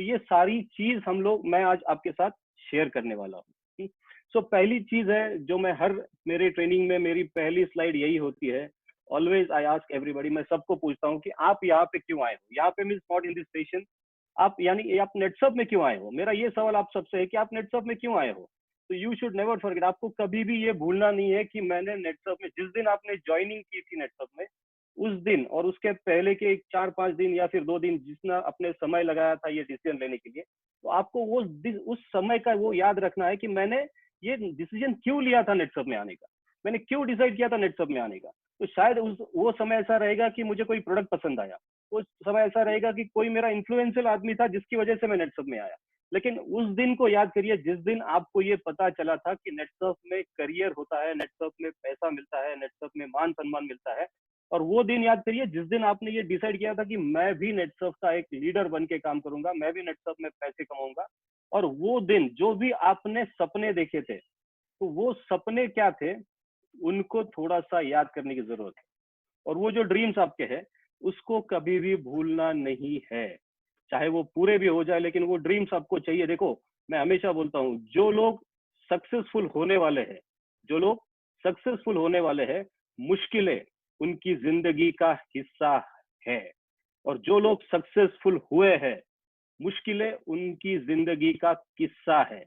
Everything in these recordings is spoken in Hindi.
तो ये सारी चीज मैं आज आपके साथ शेयर करने वाला हूँ। सो पहली चीज है जो मैं हर मेरे ट्रेनिंग में मेरी पहली स्लाइड यही होती है, ऑलवेज आई आस्क एवरीबॉडी, मैं सबको पूछता हूँ कि आप यहाँ पे क्यों आए हो, यहाँ पे means not in this station, आप यानी आप नेटसब में क्यों आए हो। मेरा ये सवाल आप सबसे है कि आप नेटसब में क्यों आए हो। तो यू शुड नेवर फॉरगेट, आपको कभी भी ये भूलना नहीं है कि मैंने नेटसब में, जिस दिन आपने ज्वाइनिंग की थी नेटसब में, उस दिन और उसके पहले के 4-5 दिन या फिर 2 दिन जितना अपने समय लगाया था ये डिसीजन लेने के लिए, तो आपको वो उस समय का वो याद रखना है कि मैंने ये डिसीजन क्यों लिया था नेटसब में आने का, मैंने क्यों डिसाइड किया था नेटसब में आने का। तो शायद वो समय ऐसा रहेगा कि मुझे कोई प्रोडक्ट पसंद आया, उस समय ऐसा रहेगा कि कोई मेरा इन्फ्लुएंशियल आदमी था जिसकी वजह से मैं नेटसब में आया। लेकिन उस दिन को याद करिए जिस दिन आपको ये पता चला था कि नेटसब में करियर होता है, नेटसब में पैसा मिलता है, नेटसब में मान सम्मान मिलता है। और वो दिन याद करिए जिस दिन आपने ये डिसाइड किया था कि मैं भी नेटसब का एक लीडर बन के काम करूंगा, मैं भी नेटसब में पैसे कमाऊंगा। और वो दिन जो भी आपने सपने देखे थे, तो वो सपने क्या थे, उनको थोड़ा सा याद करने की जरूरत है। और वो जो ड्रीम्स आपके हैं उसको कभी भी भूलना नहीं है, चाहे वो पूरे भी हो जाए, लेकिन वो ड्रीम्स आपको चाहिए। देखो, मैं हमेशा बोलता हूँ, जो लोग सक्सेसफुल होने वाले हैं, जो लोग सक्सेसफुल होने वाले हैं, मुश्किलें उनकी जिंदगी का हिस्सा है। और जो लोग सक्सेसफुल हुए हैं, मुश्किलें उनकी जिंदगी का किस्सा है।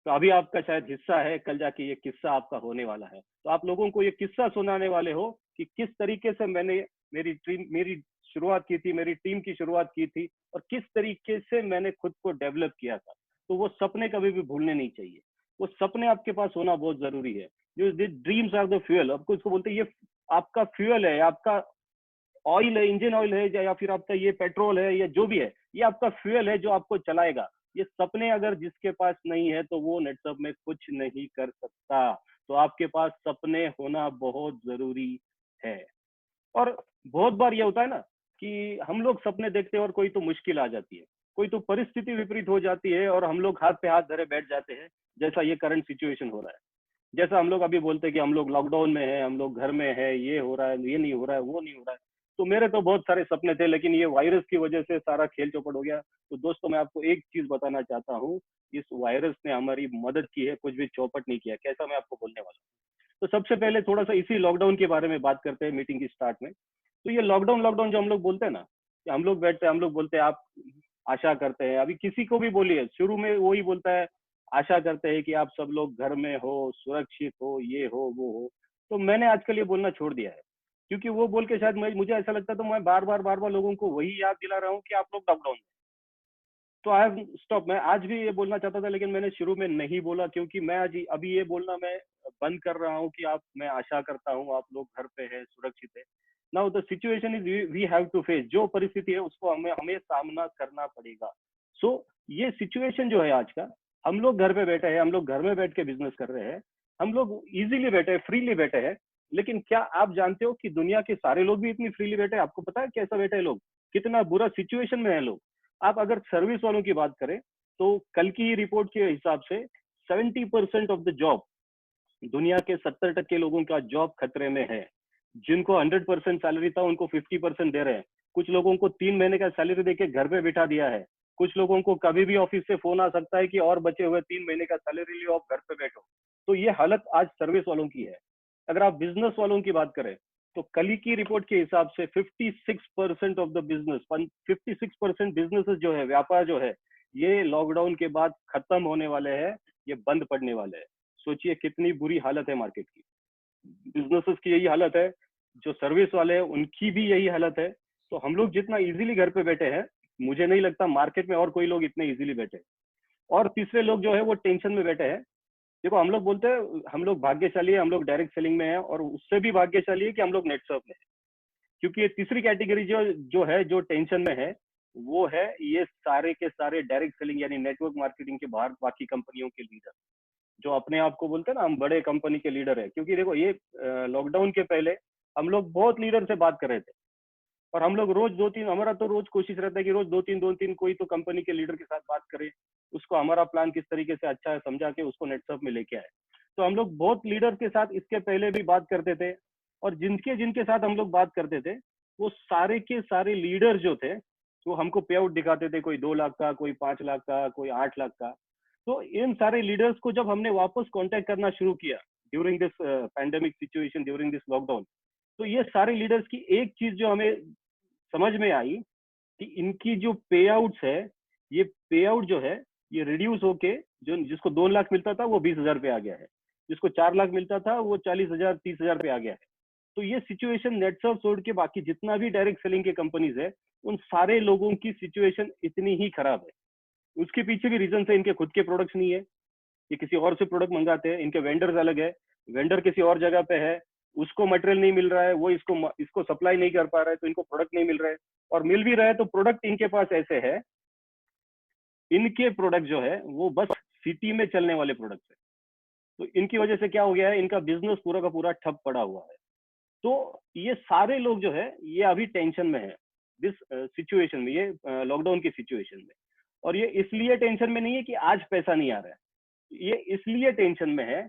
तो अभी आपका शायद हिस्सा है, कल जाके ये किस्सा आपका होने वाला है। तो आप लोगों को ये किस्सा सुनाने वाले हो कि किस तरीके से मैंने मेरी शुरुआत की थी, मेरी टीम की शुरुआत की थी, और किस तरीके से मैंने खुद को डेवलप किया था। तो वो सपने कभी भी भूलने नहीं चाहिए, वो सपने आपके पास होना बहुत जरूरी है। जो ड्रीम्स आर द फ्यूल, आपको इसको बोलते हैं, ये आपका फ्यूल है, आपका ऑयल है, इंजन ऑयल है, या फिर आपका ये पेट्रोल है, या जो भी है, ये आपका फ्यूल है जो आपको चलाएगा। ये सपने अगर जिसके पास नहीं है तो वो नेटसब में कुछ नहीं कर सकता। तो आपके पास सपने होना बहुत जरूरी है। और बहुत बार ये होता है ना कि हम लोग सपने देखते हैं और कोई तो मुश्किल आ जाती है, कोई तो परिस्थिति विपरीत हो जाती है और हम लोग हाथ पे हाथ धरे बैठ जाते हैं, जैसा ये करंट सिचुएशन हो रहा है। जैसा हम लोग अभी बोलते हैं कि हम लोग लॉकडाउन में है, हम लोग घर में है, ये हो रहा है, ये नहीं हो रहा है, वो नहीं हो रहा है। तो मेरे तो बहुत सारे सपने थे, लेकिन ये वायरस की वजह से सारा खेल चौपट हो गया। तो दोस्तों, मैं आपको एक चीज बताना चाहता हूँ, इस वायरस ने हमारी मदद की है, कुछ भी चौपट नहीं किया। कैसा, मैं आपको बोलने वाला हूँ। तो सबसे पहले थोड़ा सा इसी लॉकडाउन के बारे में बात करते हैं मीटिंग की स्टार्ट में। तो ये लॉकडाउन लॉकडाउन जो हम लोग बोलते हैं ना, कि हम लोग बैठते हैं, हम लोग बोलते हैं आप आशा करते हैं, अभी किसी को भी बोलिए शुरू में वही बोलता है, आशा करते हैं कि आप सब लोग घर में हो, सुरक्षित हो, ये हो वो हो। तो मैंने आजकल ये बोलना छोड़ दिया है, क्योंकि वो बोल के शायद मुझे ऐसा लगता है, तो मैं बार बार लोगों को वही याद दिला रहा हूँ कि आप लोग लॉकडाउन। तो आई स्टॉप। मैं आज भी ये बोलना चाहता था, लेकिन मैंने शुरू में नहीं बोला, क्योंकि मैं आज अभी ये बोलना मैं बंद कर रहा हूँ कि मैं आशा करता हूँ आप लोग घर पे है, सुरक्षित है। Now the situation is we have to face, जो परिस्थिति है उसको हमें हमें सामना करना पड़ेगा। सो ये सिचुएशन जो है आज का, हम लोग घर पे बैठे हैं, हम लोग घर में बैठ के बिजनेस कर रहे हैं, हम लोग इजीली बैठे हैं, फ्रीली बैठे हैं। लेकिन क्या आप जानते हो कि दुनिया के सारे लोग भी इतनी फ्रीली बैठे हैं? आपको पता है कैसा बैठे हैं लोग, कितना बुरा सिचुएशन में है लोग। आप अगर सर्विस वालों की बात करें, तो कल की रिपोर्ट के हिसाब से 70% ऑफ द जॉब, दुनिया के 70% लोगों का जॉब खतरे में है। जिनको 100% सैलरी था उनको 50% दे रहे हैं। कुछ लोगों को 3 महीने का सैलरी देके घर पे बिठा दिया है। कुछ लोगों को कभी भी ऑफिस से फोन आ सकता है कि और बचे हुए 3 महीने का सैलरी लियो, आप घर पे बैठो। तो ये हालत आज सर्विस वालों की है। अगर आप बिजनेस वालों की बात करें, तो कल की रिपोर्ट के हिसाब से 56% ऑफ द बिजनेस, 56% बिजनेसेस जो है, व्यापार जो है, ये लॉकडाउन के बाद खत्म होने वाले हैं, ये बंद पड़ने वाले हैं। सोचिए कितनी बुरी हालत है मार्केट की। बिजनेसेस की यही हालत है, जो सर्विस वाले हैं उनकी भी यही हालत है। तो हम लोग जितना इजीली घर पे बैठे हैं, मुझे नहीं लगता मार्केट में और कोई लोग इतने इजीली बैठे हैं। और तीसरे लोग जो है वो टेंशन में बैठे हैं। देखो, हम लोग बोलते हैं हम लोग भाग्यशाली है, हम लोग डायरेक्ट सेलिंग में है, और उससे भी भाग्यशाली है कि हम लोग नेटसर्फ में है। क्योंकि ये तीसरी कैटेगरी जो जो है, जो टेंशन में है, वो है ये सारे के सारे डायरेक्ट सेलिंग यानी नेटवर्क मार्केटिंग के बाहर बाकी कंपनियों के लीडर, जो अपने आप को बोलते हैं ना हम बड़े कंपनी के लीडर है। क्योंकि देखो, ये लॉकडाउन के पहले हम लोग बहुत लीडर से बात कर रहे थे, और हम लोग रोज 2-3, हमारा तो रोज कोशिश रहता है कि रोज 2-3 कोई तो कंपनी के लीडर के साथ बात करें, उसको हमारा प्लान किस तरीके से अच्छा है समझा के उसको नेटसर्फ में लेके आए। तो हम लोग बहुत लीडर के साथ इसके पहले भी बात करते थे, और जिनके जिनके साथ हम लोग बात करते थे, वो सारे के सारे लीडर जो थे, तो हमको पे आउट दिखाते थे, कोई 2 लाख का, कोई 5 लाख का, कोई 8 लाख का। तो इन सारे लीडर्स को जब हमने वापस कांटेक्ट करना शुरू किया during this pandemic situation, during this lockdown, तो ये सारे लीडर्स की एक चीज जो हमें समझ में आई कि इनकी जो पे आउट्स है, ये पे आउट जो है ये रिड्यूस होके, जो जिसको 2 लाख मिलता था वो 20,000 पे आ गया है, जिसको 4 लाख मिलता था वो 40,000 30,000 पे आ गया है। तो ये सिचुएशन नेटसर्फ छोड़ के बाकी जितना भी डायरेक्ट सेलिंग के कंपनीज है, उन सारे लोगों की सिचुएशन इतनी ही खराब है। उसके पीछे भी रीजन है, इनके खुद के प्रोडक्ट्स नहीं है, ये किसी और से प्रोडक्ट मंगाते हैं, इनके वेंडर्स अलग है, वेंडर किसी और जगह पे है, उसको मटेरियल नहीं मिल रहा है, वो इसको सप्लाई नहीं कर पा रहा है, तो इनको प्रोडक्ट नहीं मिल रहा है। और मिल भी रहा है तो प्रोडक्ट इनके पास ऐसे है, इनके प्रोडक्ट जो है वो बस सिटी में चलने वाले प्रोडक्ट्स है। तो इनकी वजह से क्या हो गया है, इनका बिजनेस पूरा का पूरा ठप पड़ा हुआ है। तो ये सारे लोग जो है ये अभी टेंशन में है दिस सिचुएशन में, ये लॉकडाउन की सिचुएशन में। और ये इसलिए टेंशन में नहीं है कि आज पैसा नहीं आ रहा है, ये इसलिए टेंशन में है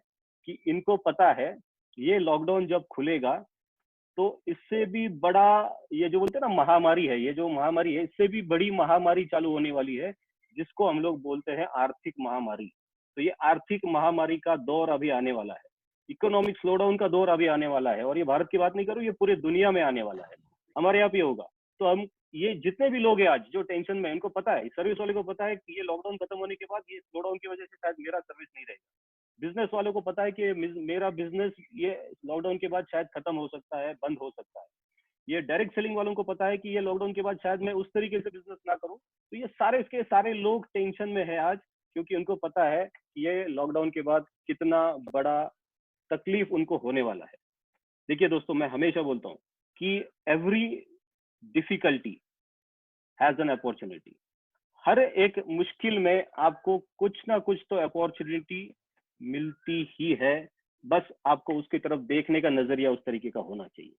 कि इनको पता है ये लॉकडाउन जब खुलेगा तो इससे भी बड़ा, ये जो बोलते हैं ना महामारी है, ये जो महामारी है इससे भी बड़ी महामारी चालू होने वाली है, जिसको हम लोग बोलते हैं आर्थिक महामारी। तो ये आर्थिक महामारी का दौर अभी आने वाला है, इकोनॉमिक स्लोडाउन का दौर अभी आने वाला है। और ये भारत की बात नहीं करूँ, ये पूरे दुनिया में आने वाला है, हमारे यहाँ भी होगा। तो हम ये जितने भी लोग हैं आज जो टेंशन में, इनको पता है, सर्विस वाले को पता है कि ये लॉकडाउन खत्म होने के बाद ये स्लोडाउन की वजह से शायद मेरा सर्विस नहीं रहेगा। बिजनेस वालों को पता है कि मेरा बिजनेस ये लॉकडाउन के बाद शायद खत्म हो सकता है, बंद हो सकता है। ये डायरेक्ट सेलिंग वालों को पता है कि ये लॉकडाउन के बाद शायद मैं उस तरीके से बिजनेस ना करूं। तो ये सारे के सारे लोग टेंशन में है आज, क्योंकि उनको पता है कि ये लॉकडाउन के बाद कितना बड़ा तकलीफ उनको होने वाला है। देखिए दोस्तों, मैं हमेशा बोलता हूँ कि every difficulty has an opportunity. हर एक मुश्किल में आपको कुछ ना कुछ तो अपॉर्चुनिटी मिलती ही है, बस आपको उसकी तरफ देखने का नजरिया उस तरीके का होना चाहिए।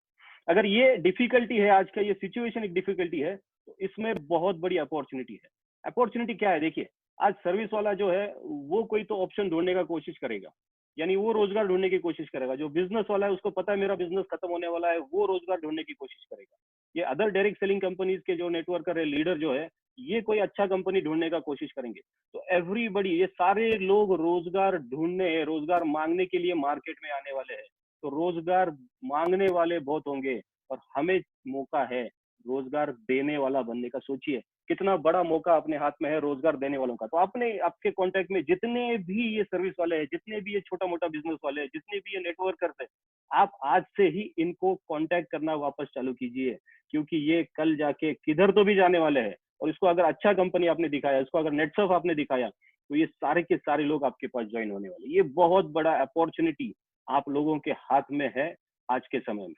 अगर ये डिफिकल्टी है, आज का ये सिचुएशन एक डिफिकल्टी है, तो इसमें बहुत बड़ी अपॉर्चुनिटी है। अपॉर्चुनिटी क्या है, देखिए, आज सर्विस वाला जो है वो कोई तो ऑप्शन ढूंढने का कोशिश करेगा, यानी वो रोजगार ढूंढने की कोशिश करेगा। जो बिजनेस वाला है उसको पता है मेरा बिजनेस खत्म होने वाला है, वो रोजगार ढूंढने की कोशिश करेगा। ये अदर डायरेक्ट सेलिंग कंपनीज के जो नेटवर्कर है, लीडर जो है, ये कोई अच्छा कंपनी ढूंढने का कोशिश करेंगे। तो एवरीबडी, ये सारे लोग रोजगार ढूंढने, रोजगार मांगने के लिए मार्केट में आने वाले हैं। तो रोजगार मांगने वाले बहुत होंगे और हमें मौका है रोजगार देने वाला बनने का। सोचिए कितना बड़ा मौका अपने हाथ में है रोजगार देने वालों का। तो आपने आपके कांटेक्ट में जितने भी ये सर्विस वाले हैं, जितने भी ये छोटा मोटा बिजनेस वाले हैं, जितने भी ये नेटवर्कर्स हैं, आप आज से ही इनको कांटेक्ट करना वापस चालू कीजिए, क्योंकि ये कल जाके किधर तो भी जाने वाले हैं। और इसको अगर अच्छा कंपनी आपने दिखाया, इसको अगर नेटसर्फ आपने दिखाया, तो ये सारे के सारे लोग आपके पास ज्वाइन होने वाले। ये बहुत बड़ा अपॉर्चुनिटी आप लोगों के हाथ में है आज के समय में।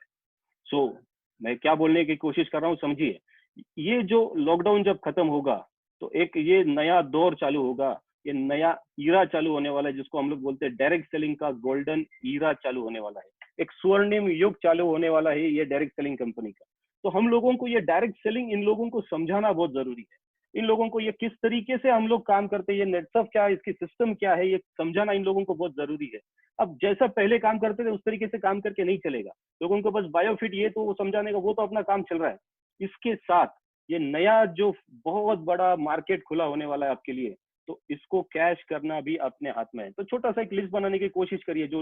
सो मैं क्या बोलने की कोशिश कर रहा हूँ, समझिए, ये जो लॉकडाउन जब खत्म होगा तो एक ये नया दौर चालू होगा, ये नया ईरा चालू होने वाला है, जिसको हम लोग बोलते हैं डायरेक्ट सेलिंग का गोल्डन ईरा चालू होने वाला है। एक स्वर्णिम युग चालू होने वाला है ये डायरेक्ट सेलिंग कंपनी का। तो हम लोगों को ये डायरेक्ट सेलिंग, इन लोगों को समझाना बहुत जरूरी है। इन लोगों को ये किस तरीके से हम लोग काम करते हैं, ये नेटसर्फ क्या है, इसकी सिस्टम क्या है, ये समझाना इन लोगों को बहुत जरूरी है। अब जैसा पहले काम करते थे उस तरीके से काम करके नहीं चलेगा। लोगों को बस बायोफिट ये तो वो समझाने का, वो तो अपना काम चल रहा है। इसके साथ ये नया जो बहुत बड़ा मार्केट खुला होने वाला है आपके लिए, तो इसको कैश करना भी अपने हाथ में है। तो छोटा सा एक लिस्ट बनाने की कोशिश करिए, जो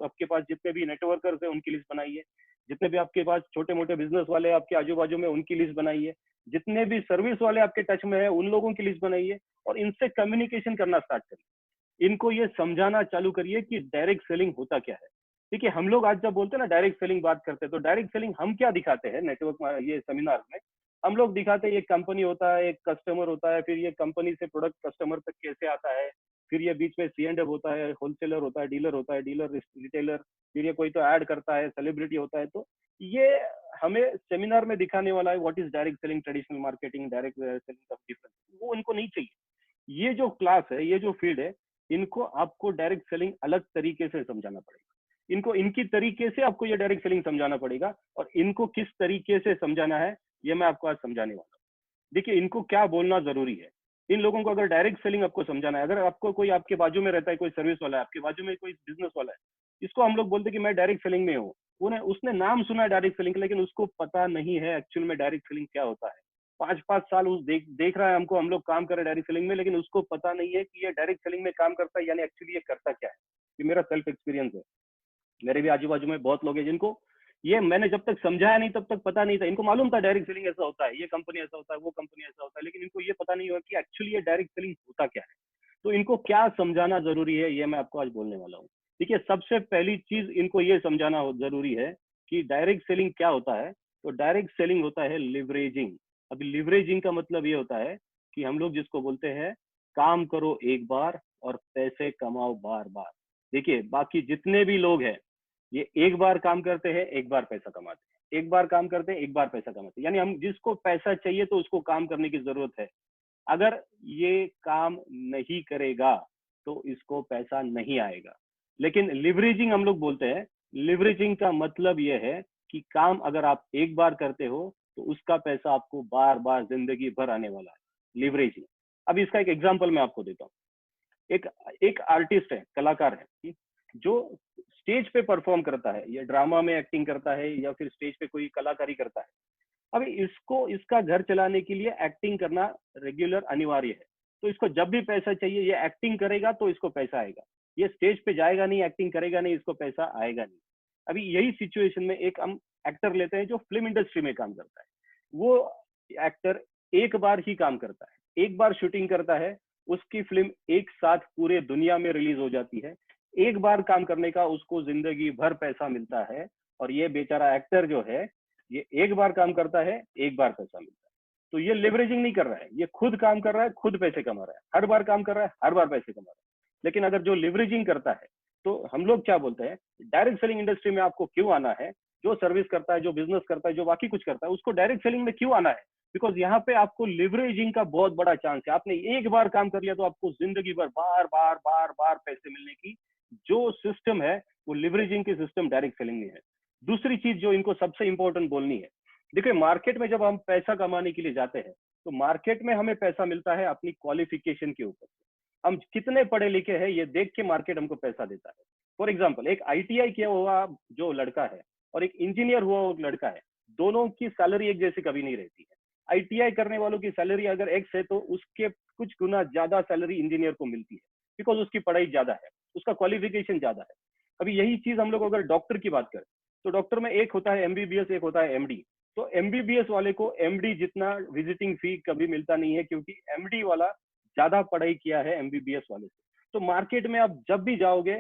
आपके पास जितने भी नेटवर्कर्स है उनकी लिस्ट बनाइए, जितने भी आपके पास छोटे मोटे बिजनेस वाले आपके आजू बाजू में उनकी लिस्ट बनाइए, जितने भी सर्विस वाले आपके टच में है उन लोगों की लिस्ट बनाइए, और इनसे कम्युनिकेशन करना स्टार्ट करिए। इनको ये समझाना चालू करिए कि डायरेक्ट सेलिंग होता क्या है। देखिए, हम लोग आज जब बोलते हैं ना डायरेक्ट सेलिंग बात करते हैं, तो डायरेक्ट सेलिंग हम क्या दिखाते हैं नेटवर्क ये सेमिनार में, हम लोग दिखाते हैं एक कंपनी होता है, एक कस्टमर होता है, फिर ये कंपनी से प्रोडक्ट कस्टमर तक कैसे आता है, फिर ये बीच में C&F होता है, होलसेलर होता है, डीलर होता है, डीलर रिटेलर, फिर ये कोई तो ऐड करता है, सेलिब्रिटी होता है। तो ये हमें सेमिनार में दिखाने वाला है what is direct selling, traditional marketing, direct selling का डिफरेंस, वो इनको नहीं चाहिए। ये जो क्लास है, ये जो फील्ड है, इनको आपको डायरेक्ट सेलिंग अलग तरीके से समझाना पड़ेगा। इनको इनकी तरीके से आपको ये डायरेक्ट सेलिंग समझाना पड़ेगा, और इनको किस तरीके से समझाना है ये मैं आपको आज समझाने वाला हूँ। देखिए, इनको क्या बोलना जरूरी है। इन लोगों को अगर डायरेक्ट सेलिंग आपको समझाना है, अगर आपको कोई आपके बाजू में रहता है, कोई सर्विस वाला है आपके बाजू में, कोई बिजनेस वाला है, इसको हम लोग बोलते हैं कि मैं डायरेक्ट सेलिंग में हूँ, उसने नाम सुना है डायरेक्ट सेलिंग, लेकिन उसको पता नहीं है एक्चुअल में डायरेक्ट सेलिंग क्या होता है। 5-5 साल उस देख रहा है हमको, हम लोग काम कर रहे हैं डायरेक्ट सेलिंग में, लेकिन उसको पता नहीं है कि ये डायरेक्ट सेलिंग में काम करता है, यानी एक्चुअली ये करता क्या है। ये मेरा सेल्फ एक्सपीरियंस है। मेरे भी आजू बाजू में बहुत लोग हैं जिनको ये मैंने जब तक समझाया नहीं तब तक पता नहीं था। इनको मालूम था डायरेक्ट सेलिंग ऐसा होता है, ये कंपनी ऐसा होता है, वो कंपनी ऐसा होता है, लेकिन इनको ये पता नहीं हुआ कि एक्चुअली ये डायरेक्ट सेलिंग होता क्या है। तो इनको क्या समझाना जरूरी है, ये मैं आपको आज बोलने वाला हूँ। देखिए, सबसे पहली चीज इनको ये समझाना जरूरी है कि डायरेक्ट सेलिंग क्या होता है। तो डायरेक्ट सेलिंग होता है लिवरेजिंग। अभी लिवरेजिंग का मतलब ये होता है कि हम लोग जिसको बोलते हैं काम करो एक बार और पैसे कमाओ बार बार। देखिए, बाकी जितने भी लोग हैं ये एक बार काम करते हैं, एक बार पैसा कमाते हैं, एक बार काम करते हैं, एक बार पैसा कमाते हैं। यानी हम जिसको पैसा चाहिए तो उसको काम करने की जरूरत है। अगर ये काम नहीं करेगा तो इसको पैसा नहीं आएगा। लेकिन लिवरेजिंग हम लोग बोलते हैं, लिवरेजिंग का मतलब ये है कि काम अगर आप एक बार करते हो तो उसका पैसा आपको बार बार जिंदगी भर आने वाला है, लिवरेजिंग। अब इसका एक एग्जांपल मैं आपको देता हूँ। एक एक आर्टिस्ट है, कलाकार है, जो स्टेज पे परफॉर्म करता है, या ड्रामा में एक्टिंग करता है, या फिर स्टेज पे कोई कलाकारी करता है। अभी इसको इसका घर चलाने के लिए एक्टिंग करना रेगुलर अनिवार्य है। तो इसको जब भी पैसा चाहिए, ये एक्टिंग करेगा तो इसको पैसा आएगा। ये स्टेज पे जाएगा नहीं, एक्टिंग करेगा नहीं, इसको पैसा आएगा नहीं। अभी यही सिचुएशन में एक हम एक्टर लेते हैं जो फिल्म इंडस्ट्री में काम करता है। वो एक्टर एक बार ही काम करता है, एक बार शूटिंग करता है, उसकी फिल्म एक साथ पूरे दुनिया में रिलीज हो जाती है। एक बार काम करने का उसको जिंदगी भर पैसा मिलता है। और ये बेचारा एक्टर जो है, ये एक बार काम करता है, एक बार पैसा मिलता है। तो ये लिवरेजिंग नहीं कर रहा है, ये खुद काम कर रहा है, खुद पैसे कमा रहा है, हर बार काम कर रहा है, हर बार पैसे कमा रहा है। लेकिन अगर जो लिवरेजिंग करता है, तो हम लोग क्या बोलते हैं, डायरेक्ट सेलिंग इंडस्ट्री में आपको क्यों आना है। जो सर्विस करता है, जो बिजनेस करता है, जो बाकी कुछ करता है, उसको डायरेक्ट सेलिंग में क्यों आना है। बिकॉज यहाँ पे आपको लिवरेजिंग का बहुत बड़ा चांस है। आपने एक बार काम कर लिया तो आपको जिंदगी भर बार बार बार बार पैसे मिलने की जो सिस्टम है, वो लिवरेजिंग की सिस्टम डायरेक्ट सेलिंग में है। दूसरी चीज जो इनको सबसे इंपॉर्टेंट बोलनी है, देखिए मार्केट में जब हम पैसा कमाने के लिए जाते हैं, तो मार्केट में हमें पैसा मिलता है अपनी क्वालिफिकेशन के ऊपर। हम कितने पढ़े लिखे हैं ये देख के मार्केट हमको पैसा देता है। फॉर एग्जाम्पल, एक आईटीआई किया हुआ जो लड़का है और एक इंजीनियर हुआ लड़का है, दोनों की सैलरी एक जैसी कभी नहीं रहती है। आईटीआई करने वालों की सैलरी अगर एक्स है तो उसके कुछ गुना ज्यादा सैलरी इंजीनियर को मिलती है, बिकॉज उसकी पढ़ाई ज्यादा है, उसका क्वालिफिकेशन ज्यादा है। अभी यही चीज हम लोग अगर डॉक्टर की बात करें, तो डॉक्टर में एक होता है एमबीबीएस, एक होता है एमडी। तो एमबीबीएस वाले को एमडी जितना विजिटिंग फी कभी मिलता नहीं है, क्योंकि एमडी वाला ज्यादा पढ़ाई किया है एमबीबीएस वाले से। तो मार्केट में आप जब भी जाओगे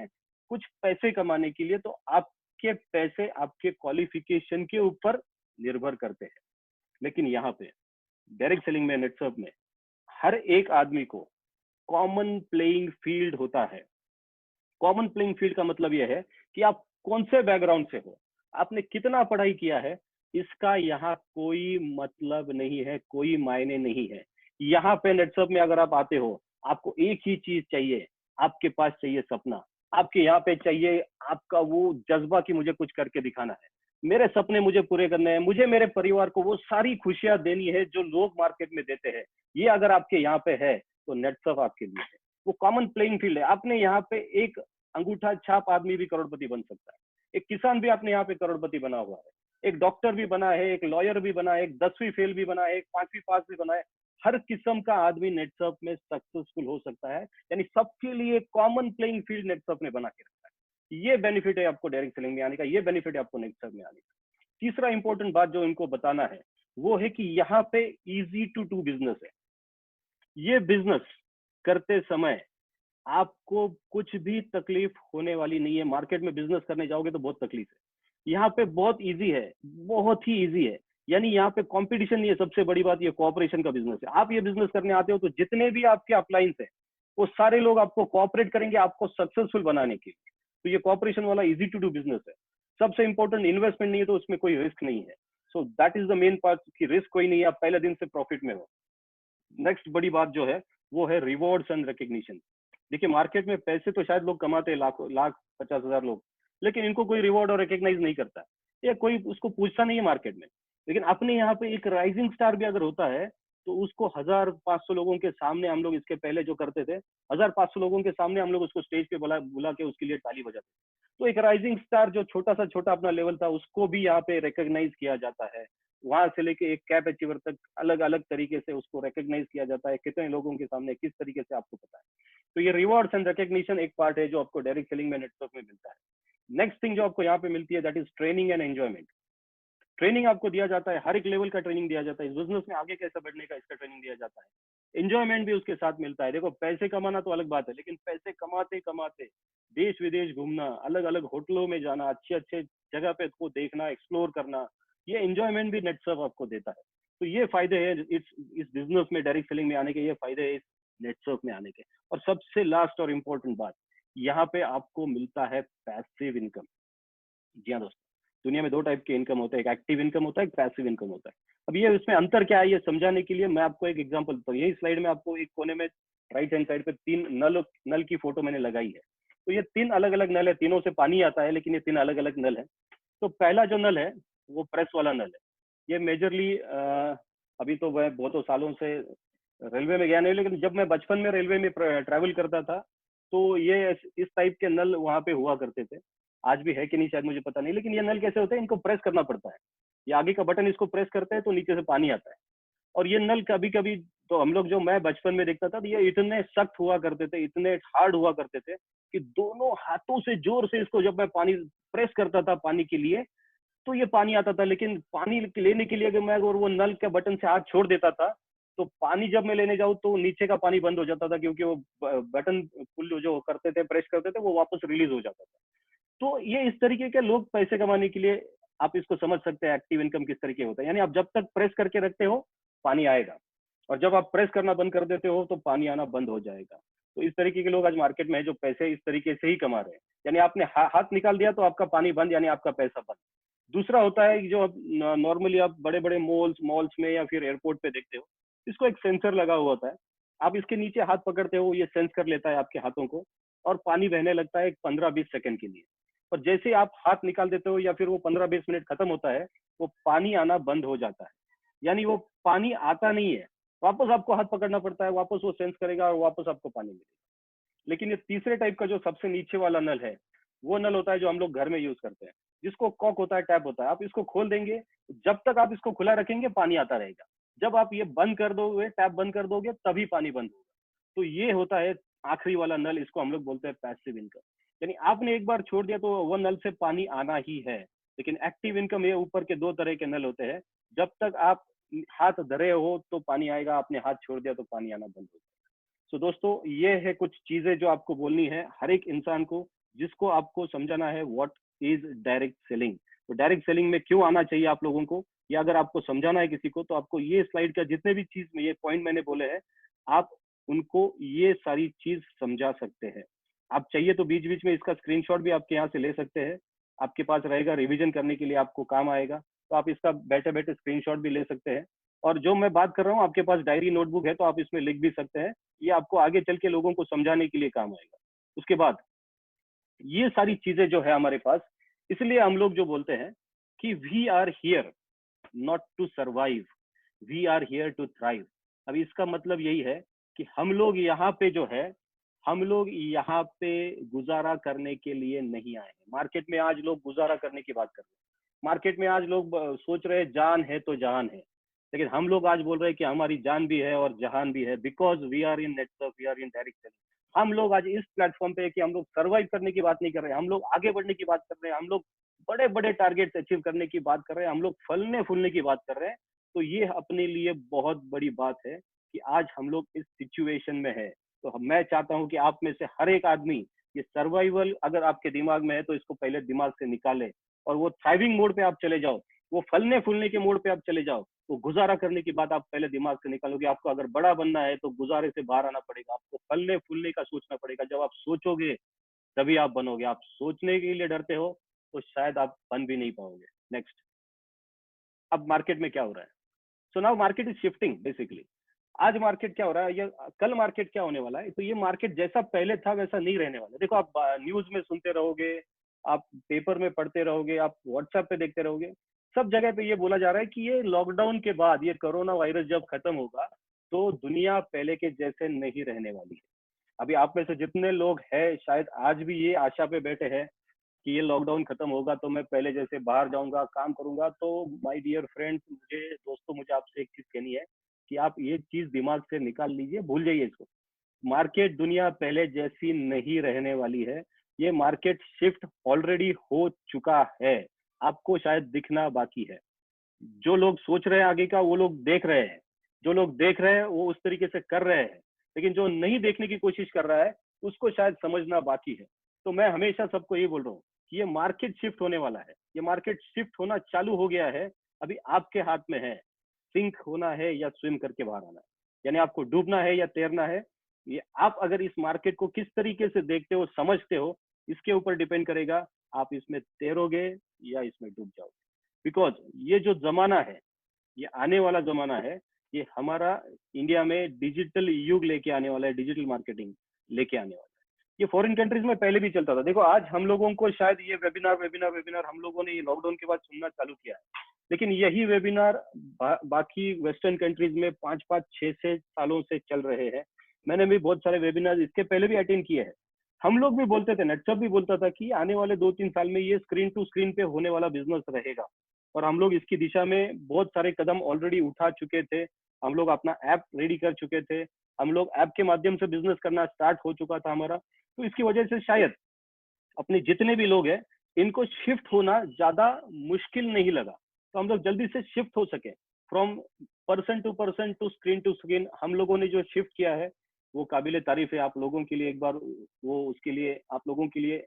कुछ पैसे कमाने के लिए, तो आपके पैसे आपके क्वालिफिकेशन के ऊपर निर्भर करते हैं। लेकिन यहाँ पे डायरेक्ट सेलिंग में, नेटवर्क में, हर एक आदमी को कॉमन प्लेइंग फील्ड होता है। कॉमन प्लेइंग फील्ड का मतलब यह है कि आप कौन से बैकग्राउंड से हो, आपने कितना पढ़ाई किया है, इसका यहाँ कोई मतलब नहीं है, कोई मायने नहीं है। यहाँ पे नेटवर्क में अगर आप आते हो, आपको एक ही चीज चाहिए, आपके पास चाहिए सपना। आपके यहाँ पे चाहिए आपका वो जज्बा कि मुझे कुछ करके दिखाना है, मेरे सपने मुझे पूरे करने हैं, मुझे मेरे परिवार को वो सारी खुशियां देनी है जो लोग मार्केट में देते हैं। ये अगर आपके यहाँ पे है तो नेटवर्क आपके लिए है। वो कॉमन प्लेइंग फील्ड है। आपने यहाँ पे एक अंगूठा छाप आदमी भी करोड़पति बन सकता है, एक किसान भी आपने यहाँ पे करोड़पति बना हुआ है, एक डॉक्टर भी बना है, एक लॉयर भी बना है, एक 10वीं फेल भी बना है, एक 5वीं पास भी बना है। हर किस्म का आदमी नेटवर्क में सक्सेसफुल हो सकता है। यानी सबके लिए कॉमन प्लेइंग फील्ड नेटवर्क ने बना के रखा है। ये बेनिफिट है आपको डायरेक्ट सेलिंग में आने का, ये बेनिफिट है आपको नेटवर्क में आने का। तीसरा इंपॉर्टेंट बात जो इनको बताना है वो है कि यहाँ पे इजी टू डू बिजनेस है। ये बिजनेस करते समय आपको कुछ भी तकलीफ होने वाली नहीं है। मार्केट में बिजनेस करने जाओगे तो बहुत तकलीफ है। यहाँ पे बहुत इजी है, बहुत ही इजी है। यानी यहाँ पे कंपटीशन नहीं है। सबसे बड़ी बात ये कोऑपरेशन का बिजनेस है। आप ये बिजनेस करने आते हो तो जितने भी आपके अपलाइंस है वो सारे लोग आपको कोऑपरेट करेंगे आपको सक्सेसफुल बनाने के लिए। तो ये कोऑपरेशन वाला इजी टू डू बिजनेस है। सबसे इंपॉर्टेंट, इन्वेस्टमेंट नहीं है तो उसमें कोई रिस्क नहीं है। So that is the main part कि रिस्क कोई नहीं है, आप पहले दिन से प्रॉफिट में हो। नेक्स्ट बड़ी बात जो है वो है रिवॉर्ड्स एंड रिकग्निशन। देखिए मार्केट में पैसे तो शायद लोग कमाते हैं, लाखों लाख 50,000 लोग, लेकिन इनको कोई रिवॉर्ड और रिकग्नाइज नहीं करता है, या कोई उसको पूछता नहीं है मार्केट में। लेकिन अपने यहाँ पे एक राइजिंग स्टार भी अगर होता है तो उसको 1,500 लोगों के सामने, हम लोग इसके पहले जो करते थे 1,500 लोगों के सामने हम लोग उसको स्टेज पे बुला बुला के उसके लिए ताली बजाते। तो एक राइजिंग स्टार जो छोटा सा छोटा अपना लेवल था उसको भी यहाँ पे रिकॉग्नाइज किया जाता है, वहां से लेके एक कैप अचीवर तक अलग अलग तरीके से उसको रिकॉग्नाइज किया जाता है, कितने लोगों के सामने किस तरीके से आपको पता है। तो ये रिवॉर्ड्स एंड रिकॉग्निशन एक पार्ट है जो आपको डायरेक्ट सेलिंग में, नेटवर्क में मिलता है। नेक्स्ट थिंग जो आपको यहाँ पे मिलती है that is training and enjoyment. Training आपको दिया जाता है, हर एक लेवल का ट्रेनिंग दिया जाता है, इस बिजनेस में आगे कैसे बढ़ने का इसका ट्रेनिंग दिया जाता है। एंजॉयमेंट भी उसके साथ मिलता है। देखो पैसे कमाना तो अलग बात है, लेकिन पैसे कमाते कमाते देश विदेश घूमना, अलग अलग होटलों में जाना, अच्छे अच्छे जगह पे को देखना, एक्सप्लोर करना, ये एंजॉयमेंट भी नेटसर्फ आपको देता है। तो ये फायदे हैं इस बिजनेस में डायरेक्ट सेलिंग में आने के, ये फायदे हैं इस नेटसर्फ में आने के। और सबसे लास्ट और इम्पोर्टेंट बात, यहाँ पे आपको मिलता है पैसिव इनकम। जी हाँ दोस्तों, दुनिया में दो टाइप के इनकम होते हैं, एक एक्टिव इनकम होता है, एक पैसिव इनकम होता है। अब ये इसमें अंतर क्या है ये समझाने के लिए मैं आपको एक एग्जांपल, तो यही स्लाइड में आपको एक कोने में राइट हैंड साइड पे तीन नल की फोटो मैंने लगाई है। तो ये तीन अलग अलग नल है, तीनों से पानी आता है, लेकिन ये तीन अलग अलग नल है। तो पहला जो नल है वो प्रेस वाला नल है। ये मेजरली अभी तो वह बहुत सालों से रेलवे में गया नहीं, लेकिन जब मैं बचपन में रेलवे में ट्रैवल करता था तो ये इस टाइप के नल वहां पे हुआ करते थे। आज भी है कि नहीं शायद मुझे पता नहीं, लेकिन ये नल कैसे होते हैं, इनको प्रेस करना पड़ता है। ये आगे का बटन इसको प्रेस करते हैं तो नीचे से पानी आता है। और ये नल कभी कभी, तो हम लोग जो मैं बचपन में देखता था तो ये इतने सख्त हुआ करते थे, इतने हार्ड हुआ करते थे कि दोनों हाथों से जोर से इसको जब मैं पानी प्रेस करता था पानी के लिए तो ये पानी आता था। लेकिन पानी लेने के लिए अगर मैं वो नल के बटन से हाथ छोड़ देता था तो पानी जब मैं लेने जाऊं तो नीचे का पानी बंद हो जाता था, क्योंकि वो बटन पुल जो करते थे, प्रेस करते थे, वो वापस रिलीज हो जाता था। तो ये इस तरीके के लोग पैसे कमाने के लिए, आप इसको समझ सकते हैं एक्टिव इनकम किस तरीके होता है। यानी आप जब तक प्रेस करके रखते हो पानी आएगा, और जब आप प्रेस करना बंद कर देते हो तो पानी आना बंद हो जाएगा। तो इस तरीके के लोग आज मार्केट में है जो पैसे इस तरीके से ही कमा रहे हैं। यानी आपने हाथ निकाल दिया तो आपका पानी बंद, यानी आपका पैसा बंद। दूसरा होता है कि जो नॉर्मली आप बड़े बड़े मॉल्स में या फिर एयरपोर्ट पे देखते हो, इसको एक सेंसर लगा हुआ होता है। आप इसके नीचे हाथ पकड़ते हो, ये सेंस कर लेता है आपके हाथों को, और पानी बहने लगता है 15-20 सेकंड के लिए। और जैसे आप हाथ निकाल देते हो या फिर वो 15-20 मिनट खत्म होता है, वो पानी आना बंद हो जाता है। यानी वो पानी आता नहीं है, वापस आपको हाथ पकड़ना पड़ता है, वापस वो सेंस करेगा और वापस आपको पानी मिलेगा। लेकिन ये तीसरे टाइप का जो सबसे नीचे वाला नल है, वो नल होता है जो हम लोग घर में यूज करते हैं, जिसको कॉक होता है, टैप होता है। आप इसको खोल देंगे, जब तक आप इसको खुला रखेंगे पानी आता रहेगा। जब आप ये बंद कर दोगे, टैप बंद कर दोगे, तभी पानी बंद होगा। तो ये होता है आखिरी वाला नल, इसको हम लोग बोलते हैं पैसिव इनकम। यानी आपने एक बार छोड़ दिया तो वो नल से पानी आना ही है। लेकिन एक्टिव इनकम, ये ऊपर के दो तरह के नल होते हैं। जब तक आप हाथ धरे हो तो पानी आएगा, आपने हाथ छोड़ दिया तो पानी आना बंद हो जाएगा। सो दोस्तों, ये है कुछ चीजें जो आपको बोलनी है हर एक इंसान को, जिसको आपको समझाना है व्हाट इज डायरेक्ट सेलिंग। तो डायरेक्ट सेलिंग में क्यों आना चाहिए आप लोगों को, या अगर आपको समझाना है किसी को, तो आपको ये स्लाइड का जितने भी चीज में ये पॉइंट मैंने बोले हैं, आप उनको ये सारी चीज समझा सकते हैं। आप चाहिए तो बीच बीच में इसका स्क्रीनशॉट भी आपके यहाँ से ले सकते हैं, आपके पास रहेगा, रिवीजन करने के लिए आपको काम आएगा। तो आप इसका बैठे बैठे स्क्रीनशॉट भी ले सकते हैं। और जो मैं बात कर रहा हूँ, आपके पास डायरी नोटबुक है तो आप इसमें लिख भी सकते हैं। ये आपको आगे चल के लोगों को समझाने के लिए काम आएगा। उसके बाद ये सारी चीजें जो है हमारे पास, इसलिए हम लोग जो बोलते हैं कि we are here not to survive, we are here to thrive. अब इसका मतलब यही है कि हम लोग यहाँ पे जो है, हम लोग यहाँ पे गुजारा करने के लिए नहीं आए हैं। मार्केट में आज लोग गुजारा करने की बात कर रहे हैं, मार्केट में आज लोग सोच रहे हैं जान है तो जहान है, लेकिन हम लोग आज बोल रहे हैं कि हमारी जान भी है और जहान भी है, because we are in network, we are in direct selling. हम लोग आज इस प्लेटफॉर्म पे है कि हम लोग सर्वाइव करने की बात नहीं कर रहे हैं, हम लोग आगे बढ़ने की बात कर रहे हैं, हम लोग बड़े बड़े टारगेट अचीव करने की बात कर रहे हैं, हम लोग फलने फूलने की बात कर रहे हैं। तो ये अपने लिए बहुत बड़ी बात है कि आज हम लोग इस सिचुएशन में है। तो मैं चाहता हूं कि आप में से हर एक आदमी, ये सर्वाइवल अगर आपके दिमाग में है तो इसको पहले दिमाग से निकाले, और वो थ्राइविंग मोड पे आप चले जाओ, वो फलने फूलने के मोड पे आप चले जाओ। तो गुजारा करने की बात आप पहले दिमाग से निकालोगे। आपको अगर बड़ा बनना है तो गुजारे से बाहर आना पड़ेगा, आपको फलने फूलने का सोचना पड़ेगा। जब आप सोचोगे तभी आप बनोगे, आप सोचने के लिए डरते हो तो शायद आप बन भी नहीं पाओगे। नेक्स्ट, अब मार्केट में क्या हो रहा है? So now market is shifting basically. आज मार्केट क्या हो रहा है, या कल मार्केट क्या होने वाला है? तो ये मार्केट जैसा पहले था वैसा नहीं रहने वाला। देखो, आप न्यूज में सुनते रहोगे, आप पेपर में पढ़ते रहोगे, आप व्हाट्सएप पे देखते रहोगे, सब जगह पे ये बोला जा रहा है कि ये लॉकडाउन के बाद, ये कोरोना वायरस जब खत्म होगा तो दुनिया पहले के जैसे नहीं रहने वाली है। अभी आप में से जितने लोग हैं शायद आज भी ये आशा पे बैठे हैं कि ये लॉकडाउन खत्म होगा तो मैं पहले जैसे बाहर जाऊंगा, काम करूंगा। तो माय डियर फ्रेंड्स, मुझे दोस्तों, मुझे आपसे एक चीज कहनी है कि आप ये चीज दिमाग से निकाल लीजिए, भूल जाइए इसको। मार्केट दुनिया पहले जैसी नहीं रहने वाली है। ये मार्केट शिफ्ट ऑलरेडी हो चुका है, आपको शायद दिखना बाकी है। जो लोग सोच रहे हैं आगे का, वो लोग देख रहे हैं। जो लोग देख रहे हैं वो उस तरीके से कर रहे हैं, लेकिन जो नहीं देखने की कोशिश कर रहा है उसको शायद समझना बाकी है। तो मैं हमेशा सबको ये बोल रहा हूँ कि ये मार्केट शिफ्ट होने वाला है। ये मार्केट शिफ्ट होना चालू हो गया है, अभी आपके हाथ में है। सिंक होना है या स्विम करके बाहर आना है, यानी आपको डूबना है या तैरना है। ये आप अगर इस मार्केट को किस तरीके से देखते हो, समझते हो, इसके ऊपर डिपेंड करेगा आप इसमें तैरोगे या इसमें डूब जाओगे। बिकॉज ये जो जमाना है, ये आने वाला जमाना है, ये हमारा इंडिया में डिजिटल युग लेके आने वाला है, डिजिटल मार्केटिंग लेके आने वाला है। ये फॉरेन कंट्रीज में पहले भी चलता था। देखो आज हम लोगों को शायद ये वेबिनार वेबिनार वेबिनार हम लोगों ने ये लॉकडाउन के बाद सुनना चालू किया है, लेकिन यही वेबिनार बाकी वेस्टर्न कंट्रीज में 5-5, 6-6 सालों से चल रहे हैं। मैंने भी बहुत सारे वेबिनार इसके पहले भी अटेंड किए हैं। हम लोग भी बोलते थे, नेटसप भी बोलता था कि आने वाले 2-3 साल में ये स्क्रीन टू स्क्रीन पे होने वाला बिजनेस रहेगा, और हम लोग इसकी दिशा में बहुत सारे कदम ऑलरेडी उठा चुके थे। हम लोग अपना ऐप रेडी कर चुके थे, हम लोग ऐप के माध्यम से बिजनेस करना स्टार्ट हो चुका था हमारा। तो इसकी वजह से शायद अपने जितने भी लोग हैं, इनको शिफ्ट होना ज्यादा मुश्किल नहीं लगा। तो हम लोग जल्दी से शिफ्ट हो सके फ्रॉम पर्सन टू स्क्रीन। हम लोगों ने जो शिफ्ट किया है वो काबिले तारीफ है। आप लोगों के लिए एक बार वो, उसके लिए आप लोगों के लिए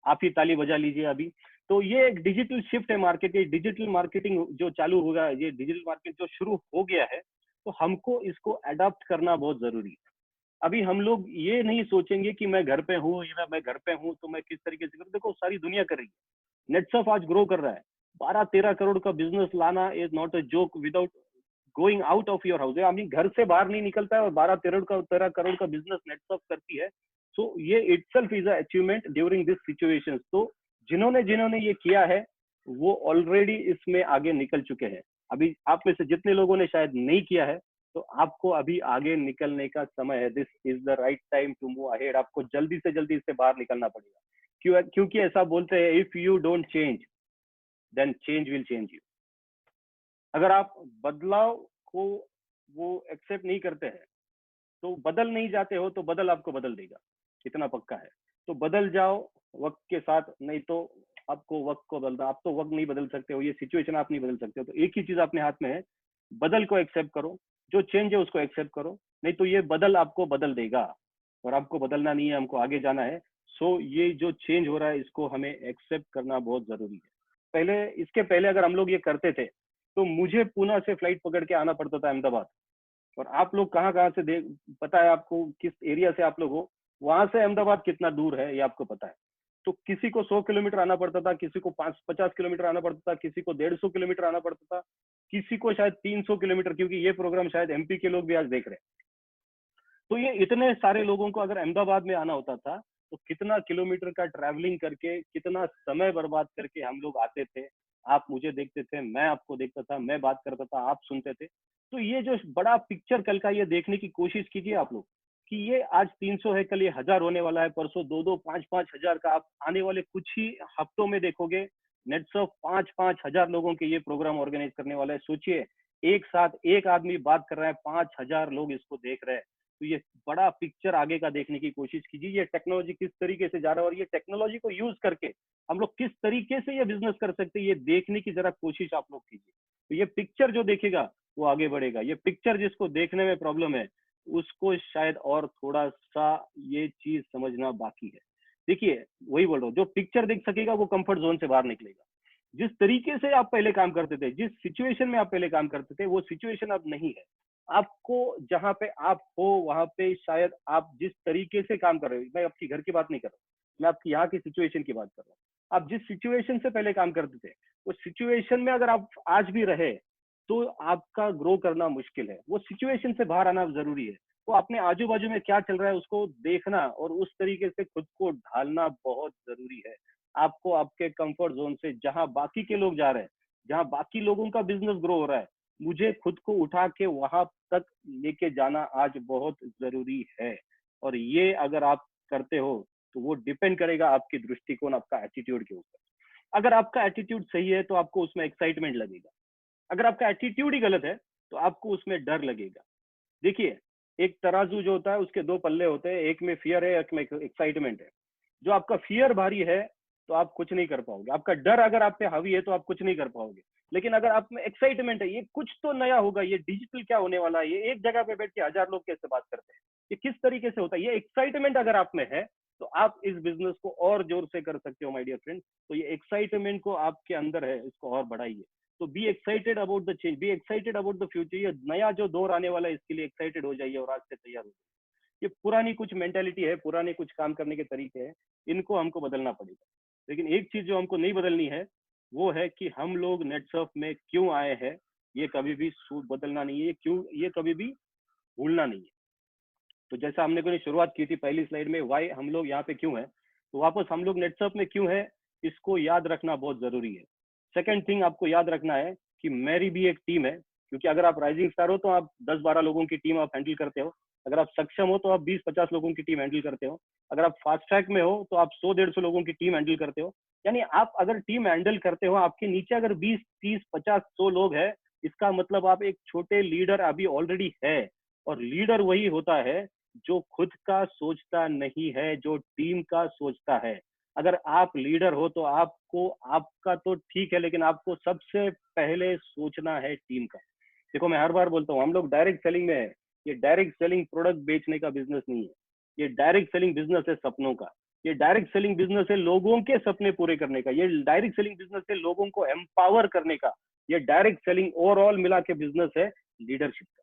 आप ही ताली बजा लीजिए अभी। तो ये एक डिजिटल शिफ्ट है मार्केट की। डिजिटल मार्केटिंग जो चालू होगा, ये डिजिटल मार्केट जो शुरू हो गया है, तो हमको इसको अडॉप्ट करना बहुत जरूरी है। अभी हम लोग ये नहीं सोचेंगे कि मैं घर पे हूँ या मैं घर पे हूँ तो मैं किस तरीके से करूँ। देखो सारी दुनिया कर रही है। नेटसफ आज ग्रो कर रहा है। 12-13 करोड़ का बिजनेस लाना is not a joke without going out of your house. आदमी घर से बाहर नहीं निकलता है और 12-13 करोड़ का बिजनेस नेटसफ करती है। सो ये itself is achievement during this situation. तो जिन्होंने जिन्होंने ये किया है वो ऑलरेडी इसमें आगे निकल चुके हैं। अभी आप में से जितने लोगों ने शायद नहीं किया है, तो आपको अभी आगे निकलने का समय है। This is the right time to move ahead. आपको जल्दी से जल्दी इससे बाहर निकलना पड़ेगा। क्योंकि ऐसा बोलते हैं, if you don't change then change will change you. अगर आप बदलाव को वो एक्सेप्ट नहीं करते हैं, तो बदल नहीं जाते हो, तो बदल आपको बदल देगा, इतना पक्का है। तो बदल जाओ वक्त के साथ, नहीं तो आपको वक्त को बदलना। आप तो वक्त नहीं बदल सकते हो, ये सिचुएशन आप नहीं बदल सकते हो। तो एक ही चीज अपने हाथ में है, बदल को एक्सेप्ट करो। जो चेंज है उसको एक्सेप्ट करो, नहीं तो ये बदल आपको बदल देगा। और आपको बदलना नहीं है, हमको आगे जाना है। सो ये जो चेंज हो रहा है इसको हमें एक्सेप्ट करना बहुत जरूरी है। पहले, इसके पहले अगर हम लोग ये करते थे, तो मुझे पूना से फ्लाइट पकड़ के आना पड़ता था अहमदाबाद। और आप लोग कहाँ कहाँ से देख, पता है आपको किस एरिया से आप लोग हो, वहां से अहमदाबाद कितना दूर है ये आपको पता है। तो किसी को 100 किलोमीटर आना पड़ता था, किसी को 50 किलोमीटर आना पड़ता था, किसी को 150 किलोमीटर आना पड़ता था, किसी को शायद 300 किलोमीटर, क्योंकि ये प्रोग्राम शायद एमपी के लोग भी आज देख रहे हैं। तो ये इतने सारे लोगों को अगर अहमदाबाद में आना होता था, तो कितना किलोमीटर का ट्रैवलिंग करके, कितना समय बर्बाद करके हम लोग आते थे। आप मुझे देखते थे, मैं आपको देखता था, मैं बात करता था, आप सुनते थे। तो ये जो बड़ा पिक्चर कल का, ये देखने की कोशिश कीजिए आप लोग कि ये आज 300 है, कल ये 1000 होने वाला है, परसों 2-2, 5-5 हजार का। आप आने वाले कुछ ही हफ्तों में देखोगे नेटसफ 5-5 हजार लोगों के ये प्रोग्राम ऑर्गेनाइज करने वाला है। सोचिए, एक साथ एक आदमी बात कर रहा है, 5,000 लोग इसको देख रहे हैं। तो ये बड़ा पिक्चर आगे का देखने की कोशिश कीजिए। ये टेक्नोलॉजी किस तरीके से जा रहा है और ये टेक्नोलॉजी को यूज करके हम लोग किस तरीके से ये बिजनेस कर सकते हैं, ये देखने की जरा कोशिश आप लोग कीजिए। तो ये पिक्चर जो देखेगा वो आगे बढ़ेगा। ये पिक्चर जिसको देखने में प्रॉब्लम है, उसको शायद और थोड़ा सा ये चीज समझना बाकी है। देखिए, वही बोल रहा हूँ, जो पिक्चर देख सकेगा वो कंफर्ट जोन से बाहर निकलेगा। जिस तरीके से आप पहले काम करते थे, जिस सिचुएशन में आप पहले काम करते थे, वो सिचुएशन अब नहीं है। आपको जहाँ पे आप हो वहां पे शायद आप जिस तरीके से काम कर रहे हो, मैं आपकी घर की बात नहीं कर रहा हूँ, मैं आपकी यहाँ की सिचुएशन की बात कर रहा हूँ। आप जिस सिचुएशन से पहले काम करते थे, उस सिचुएशन में अगर आप आज भी रहे, तो आपका ग्रो करना मुश्किल है। वो सिचुएशन से बाहर आना जरूरी है। तो अपने आजू बाजू में क्या चल रहा है उसको देखना और उस तरीके से खुद को ढालना बहुत जरूरी है। आपको आपके कंफर्ट जोन से, जहां बाकी के लोग जा रहे हैं, जहां बाकी लोगों का बिजनेस ग्रो हो रहा है, मुझे खुद को उठा के वहां तक लेके जाना आज बहुत जरूरी है। और ये अगर आप करते हो, तो वो डिपेंड करेगा आपके दृष्टिकोण, आपका एटीट्यूड के ऊपर। अगर आपका एटीट्यूड सही है तो आपको उसमें एक्साइटमेंट लगेगा, अगर आपका एटीट्यूड ही गलत है तो आपको उसमें डर लगेगा। देखिए, एक तराजू जो होता है उसके दो पल्ले होते हैं, एक में फियर है, एक में एक्साइटमेंट है। जो आपका फियर भारी है तो आप कुछ नहीं कर पाओगे, आपका डर अगर आप पे हावी है तो आप कुछ नहीं कर पाओगे। लेकिन अगर आप में एक्साइटमेंट है, ये कुछ तो नया होगा, ये डिजिटल क्या होने वाला है, ये एक जगह पे बैठ के 1000 लोग कैसे बात करते हैं, ये किस तरीके से होता है, ये एक्साइटमेंट अगर आप में है तो आप इस बिजनेस को और जोर से कर सकते हो माय डियर फ्रेंड। तो ये एक्साइटमेंट को आपके अंदर है, इसको और बढ़ाइए। तो be excited about the change, be excited about the future. ये नया जो दौर आने वाला है इसके लिए एक्साइटेड हो जाइए और आज से तैयार हो जाइए। ये पुरानी कुछ मेंटेलिटी है, पुराने कुछ काम करने के तरीके हैं, इनको हमको बदलना पड़ेगा। लेकिन एक चीज जो हमको नहीं बदलनी है वो है कि हम लोग नेटसर्फ में क्यों आए हैं, ये कभी भी बदलना नहीं है, क्यों ये कभी भी भूलना नहीं है। तो जैसा हमने कोई शुरुआत की थी पहली स्लाइड में, वाई हम लोग यहाँ पे क्यों है, तो वापस हम लोग नेटसर्फ में क्यों है, इसको याद रखना बहुत जरूरी है। सेकंड थिंग आपको याद रखना है कि मेरी भी एक टीम है, क्योंकि अगर आप राइजिंग स्टार हो तो आप 10-12 लोगों की टीम आप हैंडल करते हो, अगर आप सक्षम हो तो आप 20-50 लोगों की टीम हैंडल करते हो, अगर आप फास्ट ट्रैक में हो तो आप 100-150 लोगों की टीम हैंडल करते हो। यानी आप अगर टीम हैंडल करते हो, आपके नीचे अगर 20-30-50-100 लोग हैं, इसका मतलब आप एक छोटे लीडर अभी ऑलरेडी है। और लीडर वही होता है जो खुद का सोचता नहीं है, जो टीम का सोचता है। अगर आप लीडर हो तो आपको, आपका तो ठीक है, लेकिन आपको सबसे पहले सोचना है टीम का। देखो मैं हर बार बोलता हूँ, हम लोग डायरेक्ट सेलिंग में है। ये डायरेक्ट सेलिंग प्रोडक्ट बेचने का बिजनेस नहीं है, ये डायरेक्ट सेलिंग बिजनेस है सपनों का। ये डायरेक्ट सेलिंग बिजनेस है लोगों के सपने पूरे करने का। ये डायरेक्ट सेलिंग बिजनेस है लोगों को एम्पावर करने का। ये डायरेक्ट सेलिंग ओवरऑल मिला के बिजनेस है लीडरशिप का।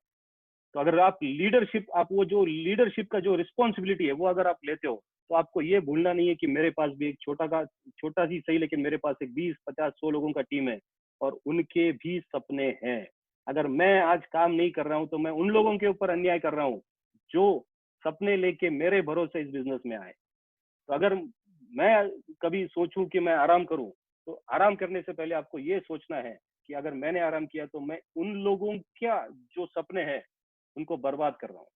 तो अगर आप लीडरशिप, आप वो जो लीडरशिप का जो रिस्पॉन्सिबिलिटी है वो अगर आप लेते हो, तो आपको ये भूलना नहीं है कि मेरे पास भी एक छोटा सी सही, लेकिन मेरे पास एक 20-50-100 लोगों का टीम है और उनके भी सपने हैं। अगर मैं आज काम नहीं कर रहा हूं तो मैं उन लोगों के ऊपर अन्याय कर रहा हूं जो सपने लेके मेरे भरोसे इस बिजनेस में आए। तो अगर मैं कभी सोचूं कि मैं आराम करूं, तो आराम करने से पहले आपको ये सोचना है कि अगर मैंने आराम किया तो मैं उन लोगों का जो सपने हैं उनको बर्बाद कर रहा हूँ,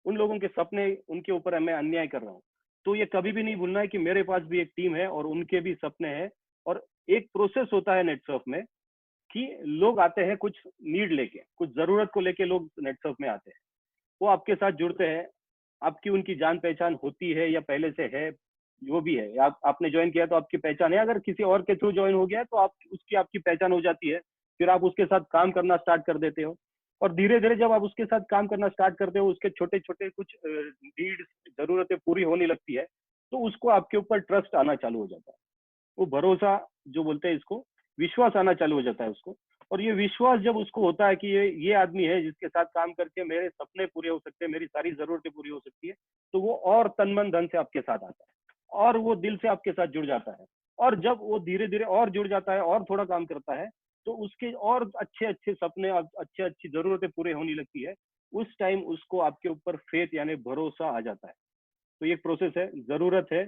उन लोगों के सपने, उनके ऊपर मैं अन्याय कर रहा हूँ। तो ये कभी भी नहीं भूलना है कि मेरे पास भी एक टीम है और उनके भी सपने हैं। और एक प्रोसेस होता है नेटसर्फ में कि लोग आते हैं कुछ नीड लेके, कुछ जरूरत को लेके लोग नेटसर्फ में आते हैं, वो आपके साथ जुड़ते हैं, आपकी उनकी जान पहचान होती है या पहले से है, जो भी है, आपने ज्वाइन किया तो आपकी पहचान है, अगर किसी और के थ्रू ज्वाइन हो गया तो आप उसकी आपकी पहचान हो जाती है। फिर आप उसके साथ काम करना स्टार्ट कर देते हो और धीरे धीरे जब आप उसके साथ काम करना स्टार्ट करते हो, उसके छोटे छोटे कुछ नीड्स, जरूरतें पूरी होने लगती है, तो उसको आपके ऊपर ट्रस्ट आना चालू हो जाता है, वो भरोसा जो बोलते हैं इसको, विश्वास आना चालू हो जाता है उसको। और ये विश्वास जब उसको होता है कि ये आदमी है जिसके साथ काम करके मेरे सपने पूरे हो सकते हैं, मेरी सारी जरूरतें पूरी हो सकती है, तो वो और तन मन धन से आपके साथ आता है और वो दिल से आपके साथ जुड़ जाता है। और जब वो धीरे धीरे और जुड़ जाता है और थोड़ा काम करता है, तो उसके और अच्छे अच्छे सपने और अच्छी अच्छी जरूरतें पूरे होने लगती है। उस टाइम उसको आपके ऊपर फेथ यानी भरोसा आ जाता है। तो ये प्रोसेस है, जरूरत है,